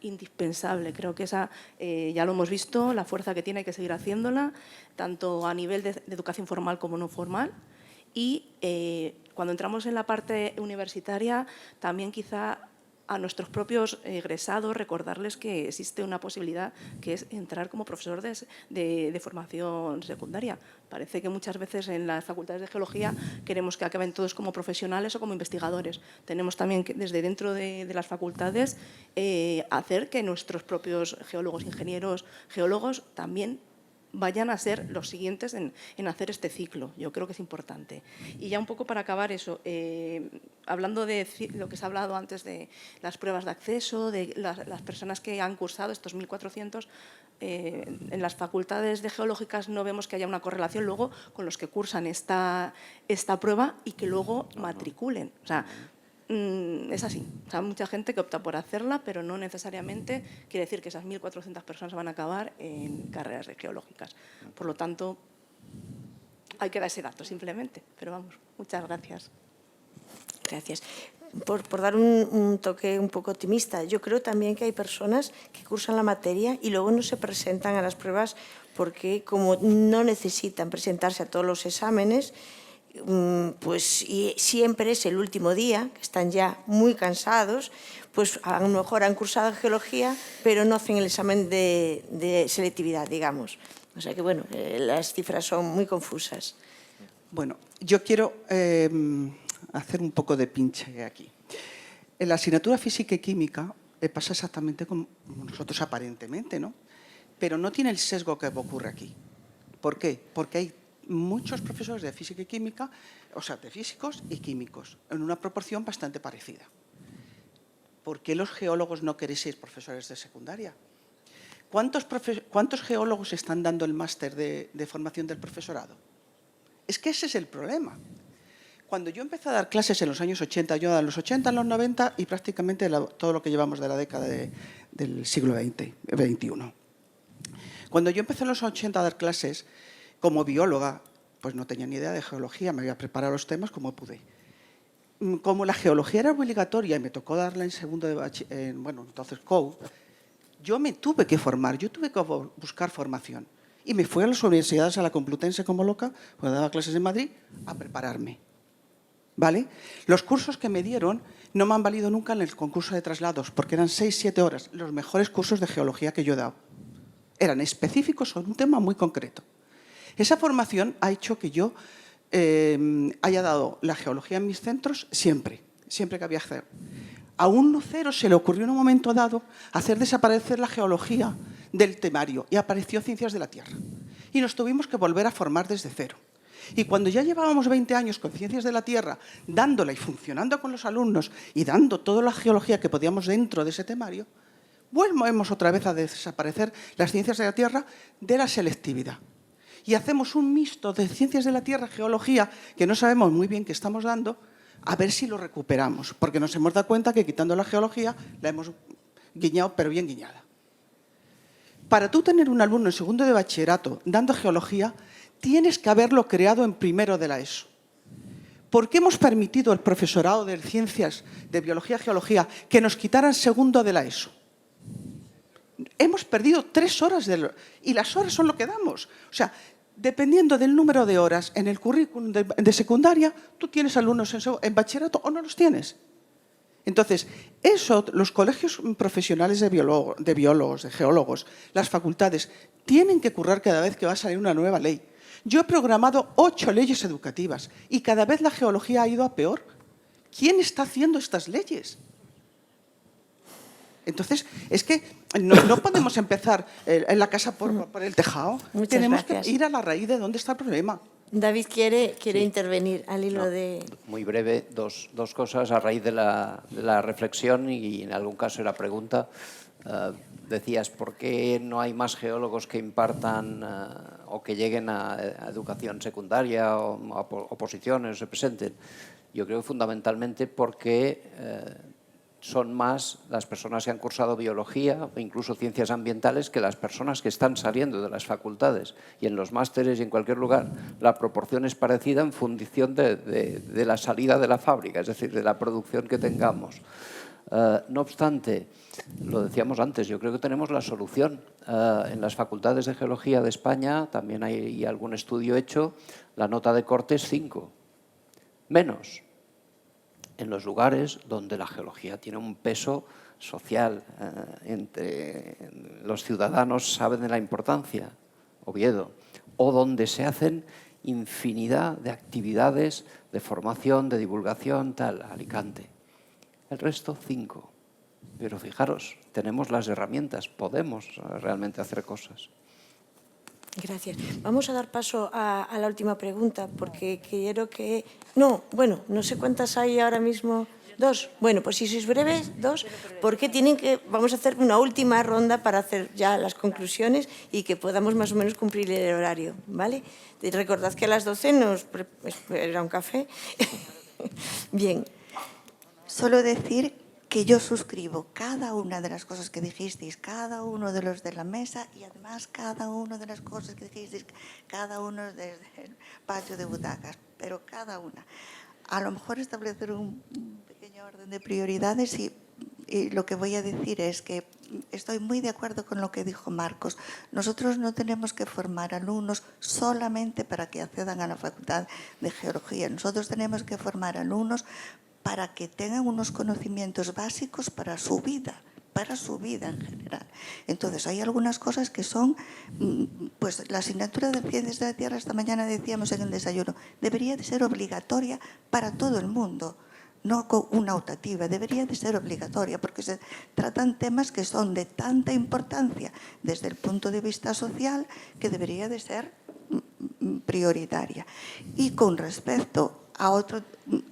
indispensable. Creo que esa ya lo hemos visto, la fuerza que tiene, hay que seguir haciéndola, tanto a nivel de educación formal como no formal. Y cuando entramos en la parte universitaria, también quizá a nuestros propios egresados recordarles que existe una posibilidad que es entrar como profesor de formación secundaria. Parece que muchas veces en las facultades de geología queremos que acaben todos como profesionales o como investigadores. Tenemos también que desde dentro de las facultades hacer que nuestros propios geólogos, ingenieros, geólogos también vayan a ser los siguientes en hacer este ciclo. Yo creo que es importante. Y ya un poco para acabar eso, hablando de lo que se ha hablado antes de las pruebas de acceso, de las personas que han cursado, estos 1.400, en las facultades de geológicas no vemos que haya una correlación luego con los que cursan esta prueba y que luego matriculen. O sea, es así. O sea, mucha gente que opta por hacerla, pero no necesariamente quiere decir que esas 1.400 personas van a acabar en carreras geológicas. Por lo tanto, hay que dar ese dato simplemente. Pero vamos, muchas gracias. Gracias. Por dar un toque un poco optimista, yo creo también que hay personas que cursan la materia y luego no se presentan a las pruebas porque como no necesitan presentarse a todos los exámenes, pues y siempre es el último día, que están ya muy cansados, pues a lo mejor han cursado geología, pero no hacen el examen de selectividad, digamos. O sea que, bueno, las cifras son muy confusas. Bueno, yo quiero hacer un poco de pinche aquí. En la asignatura física y química pasa exactamente como nosotros aparentemente, ¿no? Pero no tiene el sesgo que ocurre aquí. ¿Por qué? Porque hay muchos profesores de física y química, o sea, de físicos y químicos, en una proporción bastante parecida. ¿Por qué los geólogos no queréis ser profesores de secundaria? ¿Cuántos geólogos están dando el máster de formación del profesorado? Es que ese es el problema. Cuando yo empecé a dar clases en los años 80, yo en los 80, en los 90 y prácticamente todo lo que llevamos de la década del siglo XXI. Cuando yo empecé en los 80 a dar clases, como bióloga, pues no tenía ni idea de geología, me había preparado los temas como pude. Como la geología era obligatoria y me tocó darla en segundo de bachiller, bueno, entonces COU, yo me tuve que formar, yo tuve que buscar formación. Y me fui a las universidades, a la Complutense como loca, cuando daba clases en Madrid, a prepararme. ¿Vale? Los cursos que me dieron no me han valido nunca en el concurso de traslados, porque eran 6-7 horas, los mejores cursos de geología que yo he dado. Eran específicos sobre un tema muy concreto. Esa formación ha hecho que yo haya dado la geología en mis centros siempre que había que hacer. A un lucero se le ocurrió en un momento dado hacer desaparecer la geología del temario y apareció Ciencias de la Tierra. Y nos tuvimos que volver a formar desde cero. Y cuando ya llevábamos 20 años con Ciencias de la Tierra, dándola y funcionando con los alumnos y dando toda la geología que podíamos dentro de ese temario, volvemos otra vez a desaparecer las Ciencias de la Tierra de la selectividad. Y hacemos un mixto de Ciencias de la Tierra, geología, que no sabemos muy bien qué estamos dando, a ver si lo recuperamos, porque nos hemos dado cuenta que quitando la geología la hemos guiñado, pero bien guiñada. Para tú tener un alumno en segundo de bachillerato dando geología, tienes que haberlo creado en primero de la ESO. ¿Por qué hemos permitido al profesorado de ciencias de biología y geología que nos quitaran segundo de la ESO? Hemos perdido 3 horas y las horas son lo que damos. O sea, dependiendo del número de horas en el currículum de secundaria, tú tienes alumnos en bachillerato o no los tienes. Entonces, eso, los colegios profesionales de biólogos, de geólogos, las facultades, tienen que currar cada vez que va a salir una nueva ley. Yo he programado 8 leyes educativas y cada vez la geología ha ido a peor. ¿Quién está haciendo estas leyes? Entonces, es que no podemos empezar en la casa por el tejado. Muchas Tenemos gracias. que ir a la raíz de dónde está el problema. David quiere Sí. intervenir al hilo de... Muy breve, dos cosas a raíz de la reflexión y en algún caso era pregunta. Decías, ¿por qué no hay más geólogos que impartan o que lleguen a educación secundaria o a oposiciones, se presenten? Yo creo fundamentalmente porque son más las personas que han cursado biología o incluso ciencias ambientales que las personas que están saliendo de las facultades. Y en los másteres y en cualquier lugar la proporción es parecida en función de la salida de la fábrica, es decir, de la producción que tengamos. No obstante, lo decíamos antes, yo creo que tenemos la solución. En las facultades de Geología de España también hay algún estudio hecho, la nota de corte es 5, menos en los lugares donde la geología tiene un peso social, entre los ciudadanos saben de la importancia, Oviedo, o donde se hacen infinidad de actividades de formación, de divulgación, tal, Alicante. El resto 5. Pero fijaros, tenemos las herramientas, podemos realmente hacer cosas. Gracias. Vamos a dar paso a la última pregunta, porque quiero que... No, bueno, no sé cuántas hay ahora mismo. 2. Bueno, pues si sois breves, 2, porque vamos a hacer una última ronda para hacer ya las conclusiones y que podamos más o menos cumplir el horario, ¿vale? Recordad que a las 12 nos espera un café. Bien. Solo decir que yo suscribo cada una de las cosas que dijisteis, cada uno de los de la mesa y además cada una de las cosas que dijisteis, cada uno desde el patio de butacas, pero cada una. A lo mejor establecer un pequeño orden de prioridades y lo que voy a decir es que estoy muy de acuerdo con lo que dijo Marcos. Nosotros no tenemos que formar alumnos solamente para que accedan a la Facultad de Geología. Nosotros tenemos que formar alumnos para que tengan unos conocimientos básicos para su vida en general. Entonces, hay algunas cosas que son, pues la asignatura de Ciencias de la Tierra, esta mañana decíamos en el desayuno, debería de ser obligatoria para todo el mundo, no una optativa, debería de ser obligatoria, porque se tratan temas que son de tanta importancia desde el punto de vista social que debería de ser prioritaria. Y con respecto a otro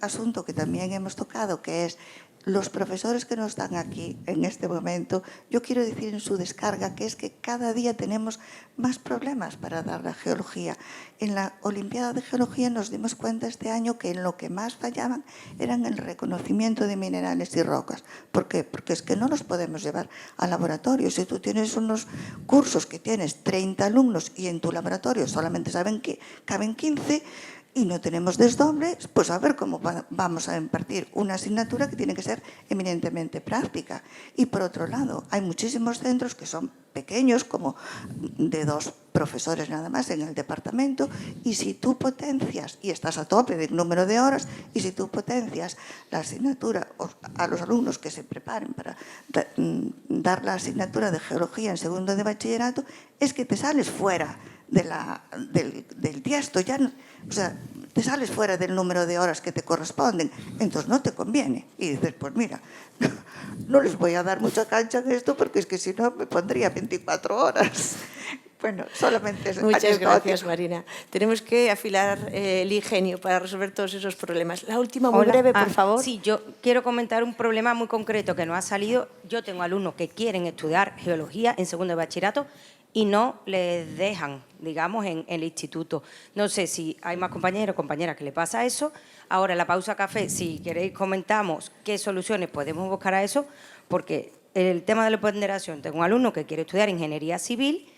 asunto que también hemos tocado, que es los profesores que nos están aquí en este momento, yo quiero decir en su descarga que es que cada día tenemos más problemas para dar la geología. En la Olimpiada de Geología nos dimos cuenta este año que en lo que más fallaban eran el reconocimiento de minerales y rocas. ¿Por qué? Porque es que no los podemos llevar al laboratorio. Si tú tienes unos cursos que tienes 30 alumnos y en tu laboratorio solamente saben que caben 15, y no tenemos desdobles, pues a ver cómo vamos a impartir una asignatura que tiene que ser eminentemente práctica. Y por otro lado, hay muchísimos centros que son pequeños, como de 2 profesores nada más en el departamento, y si tú potencias, y estás a tope del número de horas, y si tú potencias la asignatura a los alumnos que se preparen para dar la asignatura de geología en segundo de bachillerato, es que te sales fuera del tiesto. Ya no, o sea, te sales fuera del número de horas que te corresponden, entonces no te conviene. Y dices, pues mira, no les voy a dar mucha cancha en esto porque es que si no me pondría 24 horas. Bueno, solamente es Muchas gracias, Marina. Tenemos que afilar el ingenio para resolver todos esos problemas. La última, muy breve, por favor. Sí, yo quiero comentar un problema muy concreto que nos ha salido. Yo tengo alumnos que quieren estudiar geología en segundo de bachillerato y no les dejan, digamos, en el instituto. No sé si hay más compañeros o compañeras que le pasa eso. Ahora, en la pausa café, si queréis comentamos qué soluciones podemos buscar a eso, porque el tema de la ponderación, tengo un alumno que quiere estudiar ingeniería civil,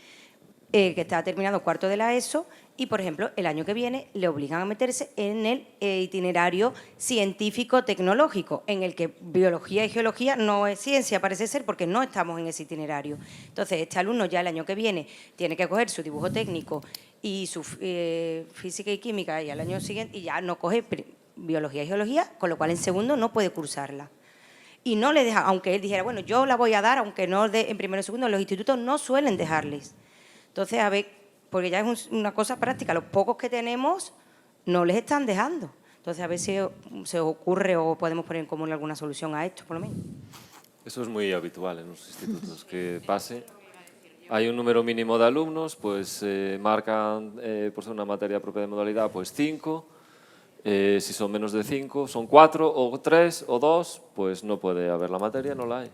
que está terminando cuarto de la ESO y, por ejemplo, el año que viene le obligan a meterse en el itinerario científico-tecnológico, en el que biología y geología no es ciencia, parece ser, porque no estamos en ese itinerario. Entonces, este alumno ya el año que viene tiene que coger su dibujo técnico y su física y química y al año siguiente y ya no coge biología y geología, con lo cual en segundo no puede cursarla. Y no le deja, aunque él dijera, bueno, yo la voy a dar, aunque no en primero y segundo, los institutos no suelen dejarles. Entonces, a ver, porque ya es una cosa práctica, los pocos que tenemos no les están dejando. Entonces, a ver si se os ocurre o podemos poner en común alguna solución a esto, por lo menos. Eso es muy habitual en los institutos, que pase. Hay un número mínimo de alumnos, pues marcan, por ser una materia propia de modalidad, pues 5. Si son menos de 5, son 4 o 3 o 2, pues no puede haber la materia, no la hay.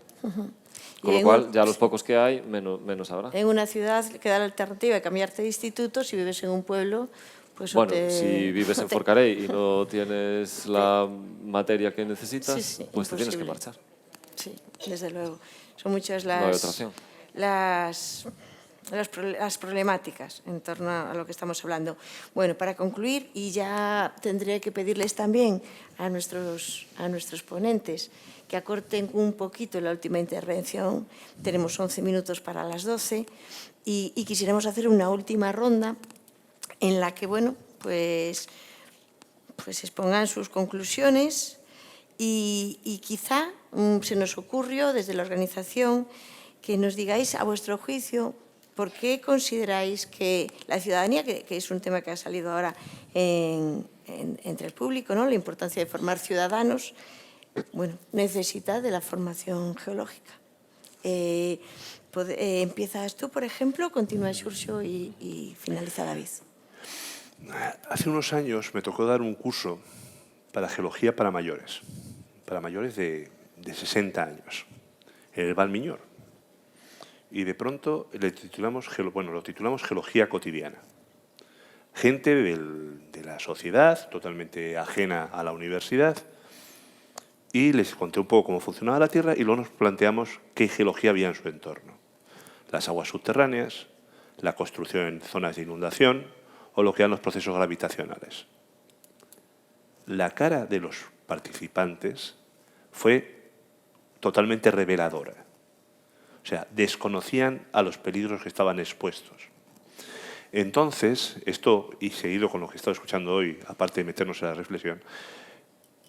Con lo cual, ya los pocos que hay, menos habrá. En una ciudad queda la alternativa de cambiarte de instituto. Si vives en un pueblo, pues... Bueno, si vives en Forcarey y no tienes la materia que necesitas, pues te tienes que marchar. Sí, desde luego. Son muchas No hay otra opción. las problemáticas en torno a lo que estamos hablando. Bueno, para concluir, y ya tendré que pedirles también a nuestros ponentes que acorten un poquito la última intervención. Tenemos 11 minutos para las 12 y quisiéramos hacer una última ronda en la que, bueno, pues expongan sus conclusiones y quizá se nos ocurrió desde la organización que nos digáis a vuestro juicio por qué consideráis que la ciudadanía, que es un tema que ha salido ahora entre el público, ¿no? La importancia de formar ciudadanos, bueno, necesita de la formación geológica. Empiezas tú, por ejemplo, continúa Xurxo y finaliza David. Hace unos años me tocó dar un curso para geología para mayores de 60 años, en el Valmiñor. Y de pronto lo titulamos Geología cotidiana. Gente de la sociedad, totalmente ajena a la universidad, y les conté un poco cómo funcionaba la Tierra y luego nos planteamos qué geología había en su entorno. Las aguas subterráneas, la construcción en zonas de inundación o lo que eran los procesos gravitacionales. La cara de los participantes fue totalmente reveladora. O sea, desconocían a los peligros que estaban expuestos. Entonces, esto, y seguido con lo que he estado escuchando hoy, aparte de meternos en la reflexión,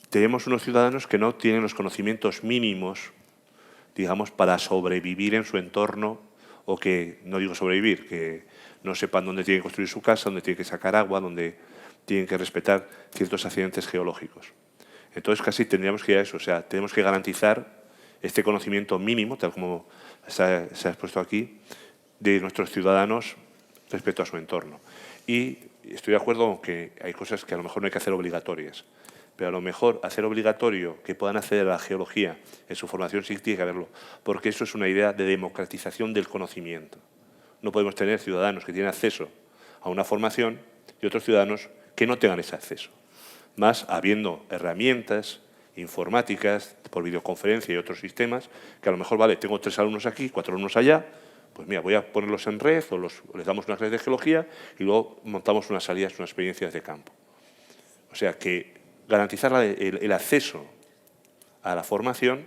tenemos unos ciudadanos que no tienen los conocimientos mínimos, digamos, para sobrevivir en su entorno, o que, no digo sobrevivir, que no sepan dónde tienen que construir su casa, dónde tienen que sacar agua, dónde tienen que respetar ciertos accidentes geológicos. Entonces, casi tendríamos que ir a eso, o sea, tenemos que garantizar este conocimiento mínimo, tal como se ha expuesto aquí, de nuestros ciudadanos respecto a su entorno. Y estoy de acuerdo que hay cosas que a lo mejor no hay que hacer obligatorias, pero a lo mejor hacer obligatorio que puedan acceder a la geología en su formación sí tiene que haberlo, porque eso es una idea de democratización del conocimiento. No podemos tener ciudadanos que tienen acceso a una formación y otros ciudadanos que no tengan ese acceso. Más habiendo herramientas informáticas por videoconferencia y otros sistemas que a lo mejor, vale, tengo 3 alumnos aquí, 4 alumnos allá, pues mira, voy a ponerlos en red o les damos unas redes de geología y luego montamos unas salidas, unas experiencias de campo. O sea que garantizar el acceso a la formación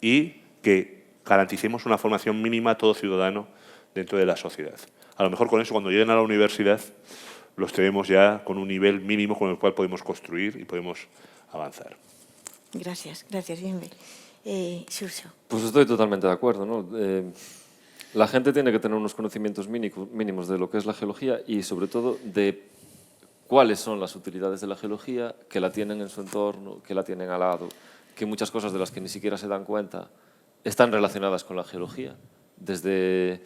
y que garanticemos una formación mínima a todo ciudadano dentro de la sociedad. A lo mejor con eso, cuando lleguen a la universidad, los tenemos ya con un nivel mínimo con el cual podemos construir y podemos avanzar. Gracias, Inve. Xurxo. Pues estoy totalmente de acuerdo, ¿no? La gente tiene que tener unos conocimientos mínimos de lo que es la geología y, sobre todo, de cuáles son las utilidades de la geología, que la tienen en su entorno, que la tienen al lado, que muchas cosas de las que ni siquiera se dan cuenta están relacionadas con la geología, desde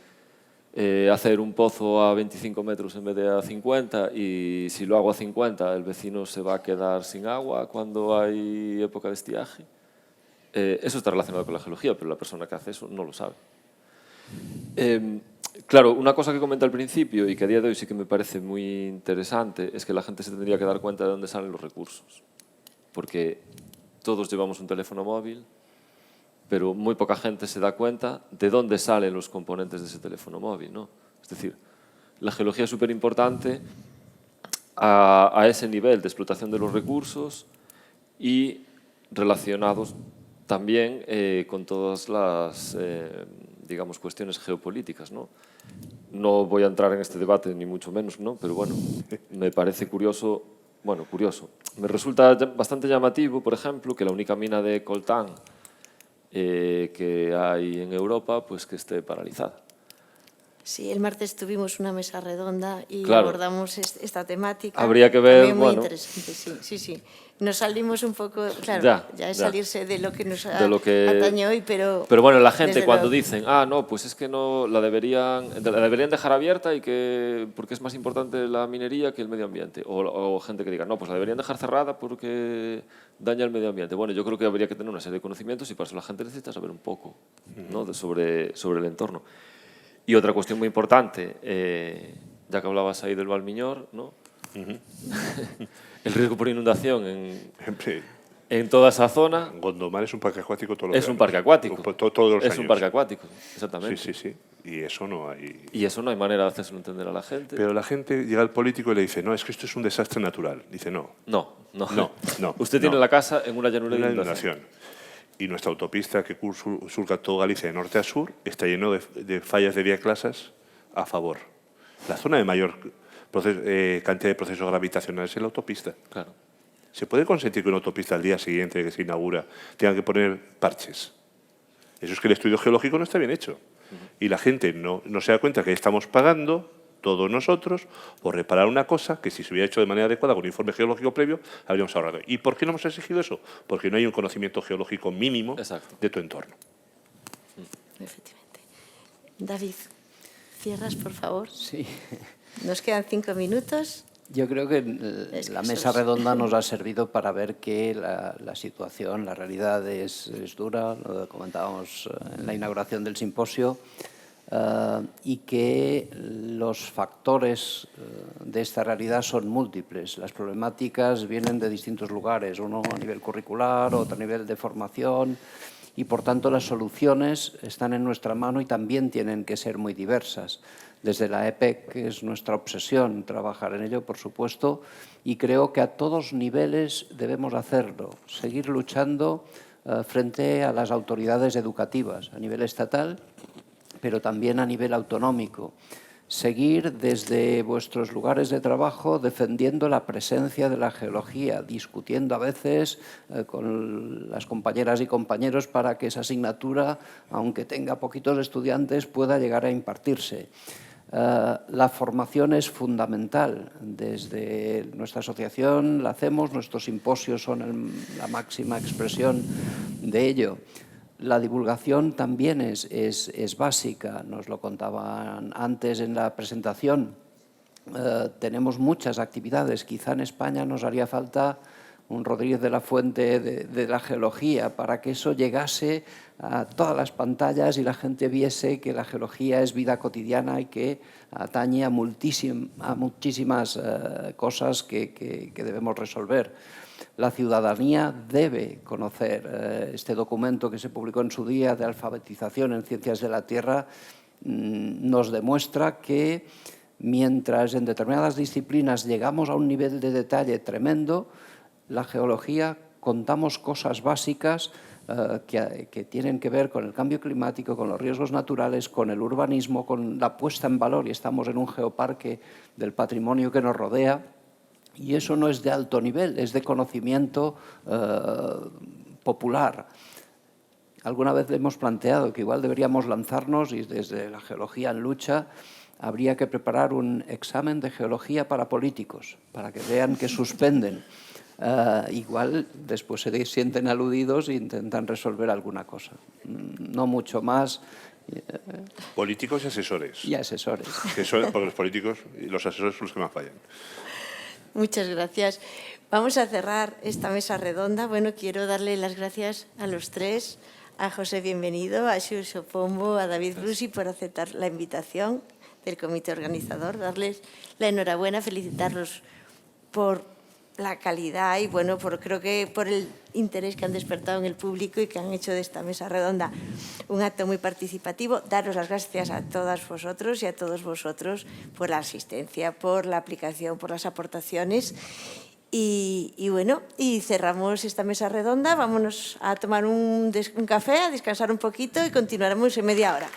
hacer un pozo a 25 metros en vez de a 50, y si lo hago a 50 el vecino se va a quedar sin agua cuando hay época de estiaje. Eso está relacionado con la geología, pero la persona que hace eso no lo sabe. Claro, una cosa que comenté al principio y que a día de hoy sí que me parece muy interesante es que la gente se tendría que dar cuenta de dónde salen los recursos. Porque todos llevamos un teléfono móvil, pero muy poca gente se da cuenta de dónde salen los componentes de ese teléfono móvil, ¿no? Es decir, la geología es súper importante a ese nivel de explotación de los recursos y relacionados también con todas las digamos, cuestiones geopolíticas, ¿no? No voy a entrar en este debate, ni mucho menos, ¿no? Pero bueno, me parece curioso, bueno, curioso. Me resulta bastante llamativo, por ejemplo, que la única mina de coltán que hay en Europa, pues que esté paralizada. Sí, el martes tuvimos una mesa redonda y claro, abordamos esta temática. Habría que ver, también muy bueno, interesante, sí, sí, sí. Nos salimos un poco, claro, ya es salirse de lo que nos atañe hoy, pero... Pero bueno, la gente cuando dicen, ah, no, pues es que no, la deberían dejar abierta y que porque es más importante la minería que el medio ambiente. O gente que diga, no, pues la deberían dejar cerrada porque daña el medio ambiente. Bueno, yo creo que habría que tener una serie de conocimientos y para eso la gente necesita saber un poco, ¿no? sobre el entorno. Y otra cuestión muy importante, ya que hablabas ahí del Valmiñor, ¿no? El riesgo por inundación en toda esa zona. Gondomar es un parque acuático todos los años. Es un parque acuático. Todos los años. Es un parque acuático, exactamente. Sí, sí, sí. Y eso no hay... Y eso no hay manera de hacerlo entender a la gente. Pero la gente llega al político y le dice, no, es que esto es un desastre natural. Dice, no. No. Usted tiene la casa en una llanura de inundación. Y nuestra autopista que surca todo Galicia de norte a sur está lleno de fallas de diaclasas a favor. La zona de mayor cantidad de procesos gravitacionales es la autopista. Claro. ¿Se puede consentir que una autopista al día siguiente que se inaugura tenga que poner parches? Eso es que el estudio geológico no está bien hecho. Y la gente no se da cuenta que estamos pagando, todos nosotros, por reparar una cosa que si se hubiera hecho de manera adecuada con un informe geológico previo, habríamos ahorrado. ¿Y por qué no hemos exigido eso? Porque no hay un conocimiento geológico mínimo de tu entorno. Efectivamente. David, ¿cierras, por favor? Sí. Nos quedan 5 minutos. Yo creo que la mesa redonda nos ha servido para ver que la situación, la realidad es dura, lo comentábamos en la inauguración del simposio, y que los factores de esta realidad son múltiples. Las problemáticas vienen de distintos lugares, uno a nivel curricular, otro a nivel de formación, y por tanto las soluciones están en nuestra mano y también tienen que ser muy diversas. Desde la EPEC, que es nuestra obsesión trabajar en ello, por supuesto, y creo que a todos niveles debemos hacerlo, seguir luchando frente a las autoridades educativas, a nivel estatal, pero también a nivel autonómico. Seguir desde vuestros lugares de trabajo defendiendo la presencia de la geología, discutiendo a veces con las compañeras y compañeros para que esa asignatura, aunque tenga poquitos estudiantes, pueda llegar a impartirse. La formación es fundamental. Desde nuestra asociación la hacemos, nuestros simposios son la máxima expresión de ello. La divulgación también es básica, nos lo contaban antes en la presentación. Tenemos muchas actividades, quizá en España nos haría falta un Rodríguez de la Fuente de la geología para que eso llegase a todas las pantallas y la gente viese que la geología es vida cotidiana y que atañe a muchísimas cosas que debemos resolver. La ciudadanía debe conocer este documento que se publicó en su día de alfabetización en ciencias de la Tierra. Nos demuestra que mientras en determinadas disciplinas llegamos a un nivel de detalle tremendo, la geología contamos cosas básicas que tienen que ver con el cambio climático, con los riesgos naturales, con el urbanismo, con la puesta en valor, y estamos en un geoparque del patrimonio que nos rodea. Y eso no es de alto nivel, es de conocimiento popular. Alguna vez hemos planteado que igual deberíamos lanzarnos, y desde la geología en lucha, habría que preparar un examen de geología para políticos, para que vean que suspenden. Igual después se sienten aludidos e intentan resolver alguna cosa. No mucho más. Políticos y asesores. Y asesores. Porque los políticos y los asesores son los que más fallan. Muchas gracias. Vamos a cerrar esta mesa redonda. Bueno, quiero darle las gracias a los tres, a José Bienvenido, a Xurxo Pombo, a David Brusi por aceptar la invitación del comité organizador, darles la enhorabuena, felicitarlos por la calidad y bueno, creo que por el interés que han despertado en el público y que han hecho de esta mesa redonda un acto muy participativo. Daros las gracias a todas vosotros y a todos vosotros por la asistencia, por la aplicación, por las aportaciones. Y bueno, y cerramos esta mesa redonda. Vámonos a tomar un café, a descansar un poquito y continuaremos en media hora.